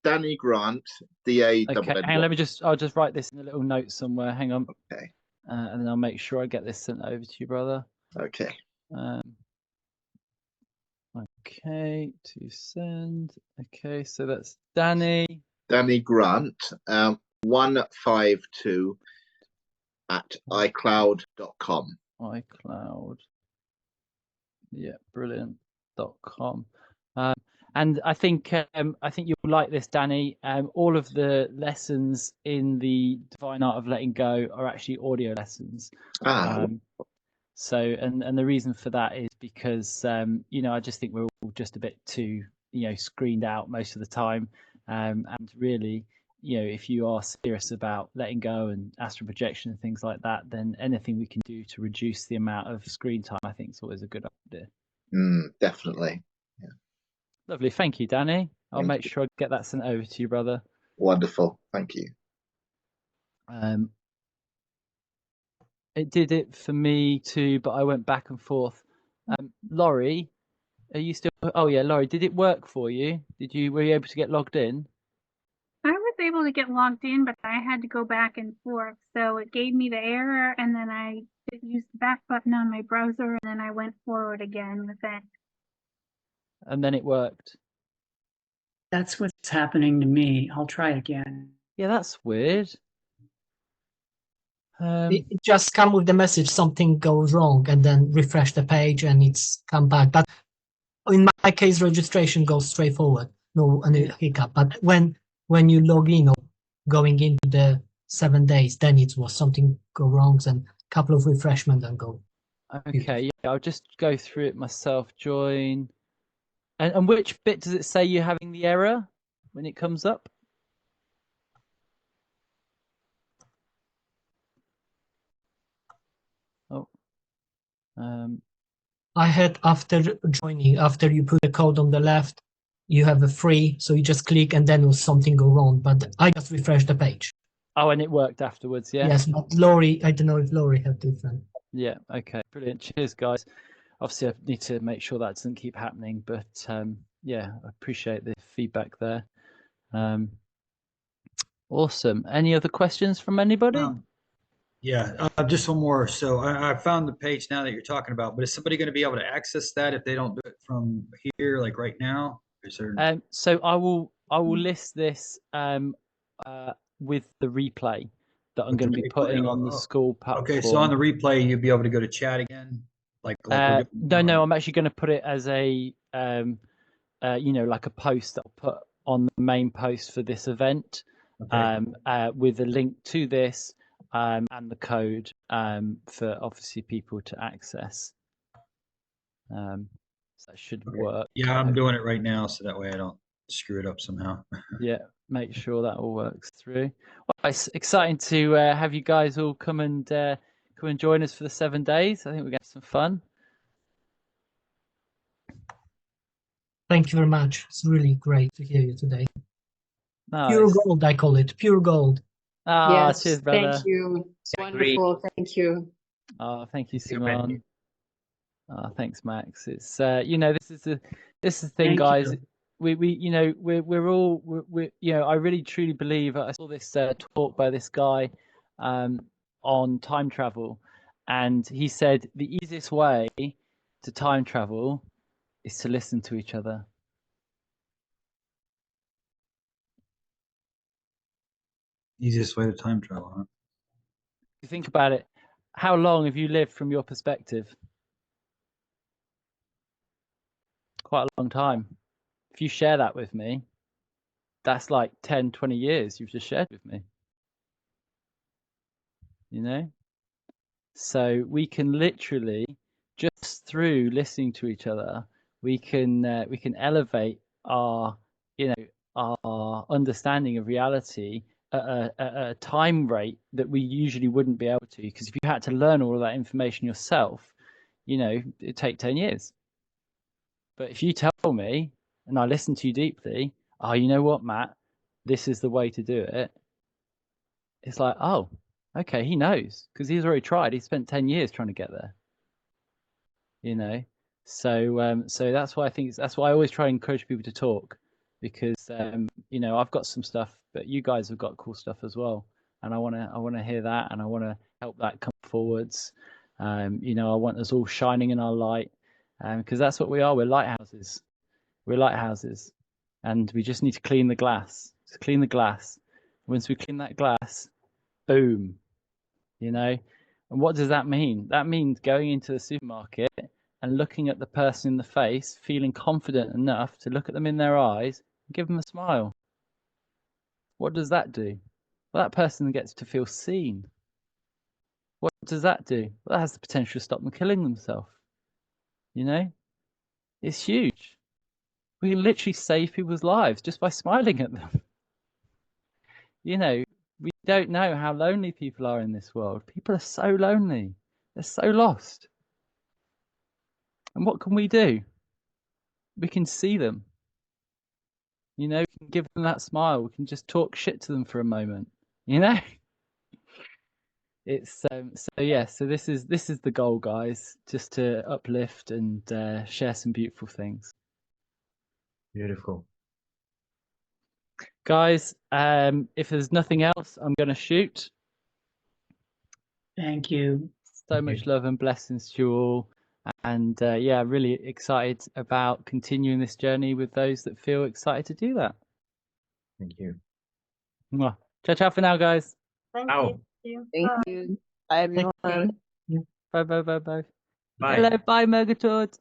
Speaker 6: Danny Grant, DA.
Speaker 1: Okay, and I'll just write this in a little note somewhere. Hang on.
Speaker 6: Okay.
Speaker 1: And then I'll make sure I get this sent over to you, brother.
Speaker 6: Okay.
Speaker 1: Okay, to send. Okay, so that's Danny.
Speaker 6: Danny Grant, 152 at iCloud.com.
Speaker 1: iCloud. Yeah, brilliant.com. And I think you'll like this, Danny. All of the lessons in the Divine Art of Letting Go are actually audio lessons. So, and the reason for that is because I just think we're all just a bit too screened out most of the time, and really, if you are serious about letting go and astral projection and things like that, then anything we can do to reduce the amount of screen time, I think, is always a good idea.
Speaker 6: Definitely. Yeah.
Speaker 1: Lovely, thank you, Danny. I'll
Speaker 6: Thank
Speaker 1: make
Speaker 6: you.
Speaker 1: sure I get that sent over to you, brother.
Speaker 6: Wonderful, thank you.
Speaker 1: It did it for me too, but I went back and forth. Laurie, are you still? Oh yeah, Laurie, did it work for you? Were you able to get logged in?
Speaker 11: I was able to get logged in, but I had to go back and forth. So it gave me the error, and then I used the back button on my browser, and then I went forward again with it.
Speaker 1: And then it worked.
Speaker 10: That's what's happening to me. I'll try again.
Speaker 1: Yeah, that's weird.
Speaker 9: It just come with the message something goes wrong, and then refresh the page and it's come back. But in my case, registration goes straight forward, no any hiccup. But when you log in or going into the 7 days, then it was something go wrong and a couple of refreshment and go.
Speaker 1: Okay, yeah, I'll just go through it myself. Join. And which bit does it say you're having the error when it comes up? Oh.
Speaker 9: I had after joining, after you put the code on the left, you have a free, so you just click and then something go wrong. But I just refreshed the page.
Speaker 1: Oh, and it worked afterwards, yeah?
Speaker 9: Yes, but Laurie, I don't know if Laurie had different.
Speaker 1: Yeah, okay, brilliant. Cheers, guys. Obviously, I need to make sure that doesn't keep happening, but yeah, I appreciate the feedback there. Awesome. Any other questions from anybody?
Speaker 3: Yeah, just one more. So I found the page now that you're talking about, but is somebody going to be able to access that if they don't do it from here, like right now? Is there...
Speaker 1: So I will list this with the replay that I'm going to be putting on the school platform.
Speaker 3: Okay, so on the replay, you'll be able to go to chat again, like we're doing.
Speaker 1: No, I'm actually going to put it as a like a post that I'll put on the main post for this event, with a link to this and the code for obviously people to access. So that should work.
Speaker 3: Yeah, I'm doing it right now, so that way I don't screw it up somehow.
Speaker 1: Yeah, make sure that all works through. Well, it's exciting to have you guys all come and join us for the 7 days. I think we're going to have some fun.
Speaker 9: Thank you very much. It's really great to hear you today.
Speaker 1: Nice.
Speaker 9: Pure gold, I call it. Pure gold.
Speaker 1: Ah,
Speaker 8: Yes,
Speaker 1: cheers, brother.
Speaker 8: thank you. It's wonderful. Thank you.
Speaker 1: Oh, thank you, Simon. Oh, thanks, Max. It's this is the thing, guys. We're all I really truly believe. I saw this talk by this guy on time travel, and he said the easiest way to time travel is to listen to each other.
Speaker 3: Easiest way to time travel, huh?
Speaker 1: If you think about it, how long have you lived from your perspective? Quite a long time. If you share that with me, that's like 10, 20 years you've just shared with me. So we can literally, just through listening to each other, we can elevate our our understanding of reality at a time rate that we usually wouldn't be able to, because if you had to learn all of that information yourself, it'd take 10 years. But if you tell me and I listen to you deeply, oh, you know what, Matt, this is the way to do it. It's like, oh, okay, he knows, because he's already tried. He spent 10 years trying to get there. So that's why that's why I always try and encourage people to talk, because I've got some stuff, but you guys have got cool stuff as well, and I want to hear that, and I want to help that come forwards. I want us all shining in our light, because that's what we are. We're lighthouses. We're lighthouses, and we just need to clean the glass. To clean the glass. Once we clean that glass, boom. And what does that mean? That means going into the supermarket and looking at the person in the face, feeling confident enough to look at them in their eyes and give them a smile. What does that do? Well, that person gets to feel seen. What does that do? Well, that has the potential to stop them killing themselves. You know? It's huge. We can literally save people's lives just by smiling at them. You know, we don't know how lonely people are in this world. People are so lonely. They're so lost. And what can we do? We can see them. You know, we can give them that smile. We can just talk shit to them for a moment. You know? It's so yeah, so this is the goal, guys, just to uplift and share some beautiful things.
Speaker 5: Beautiful.
Speaker 1: Guys, if there's nothing else, I'm gonna shoot.
Speaker 10: Thank you.
Speaker 1: So much love and blessings to you all. And yeah, really excited about continuing this journey with those that feel excited to do that.
Speaker 5: Thank you.
Speaker 1: Mwah. Ciao, ciao for now, guys.
Speaker 2: Thank
Speaker 5: Ow.
Speaker 2: you.
Speaker 12: Thank
Speaker 2: Bye.
Speaker 12: you. Bye, everyone.
Speaker 1: Bye, bye, bye, bye.
Speaker 5: Bye.
Speaker 1: Hello, bye, Murgatroyd.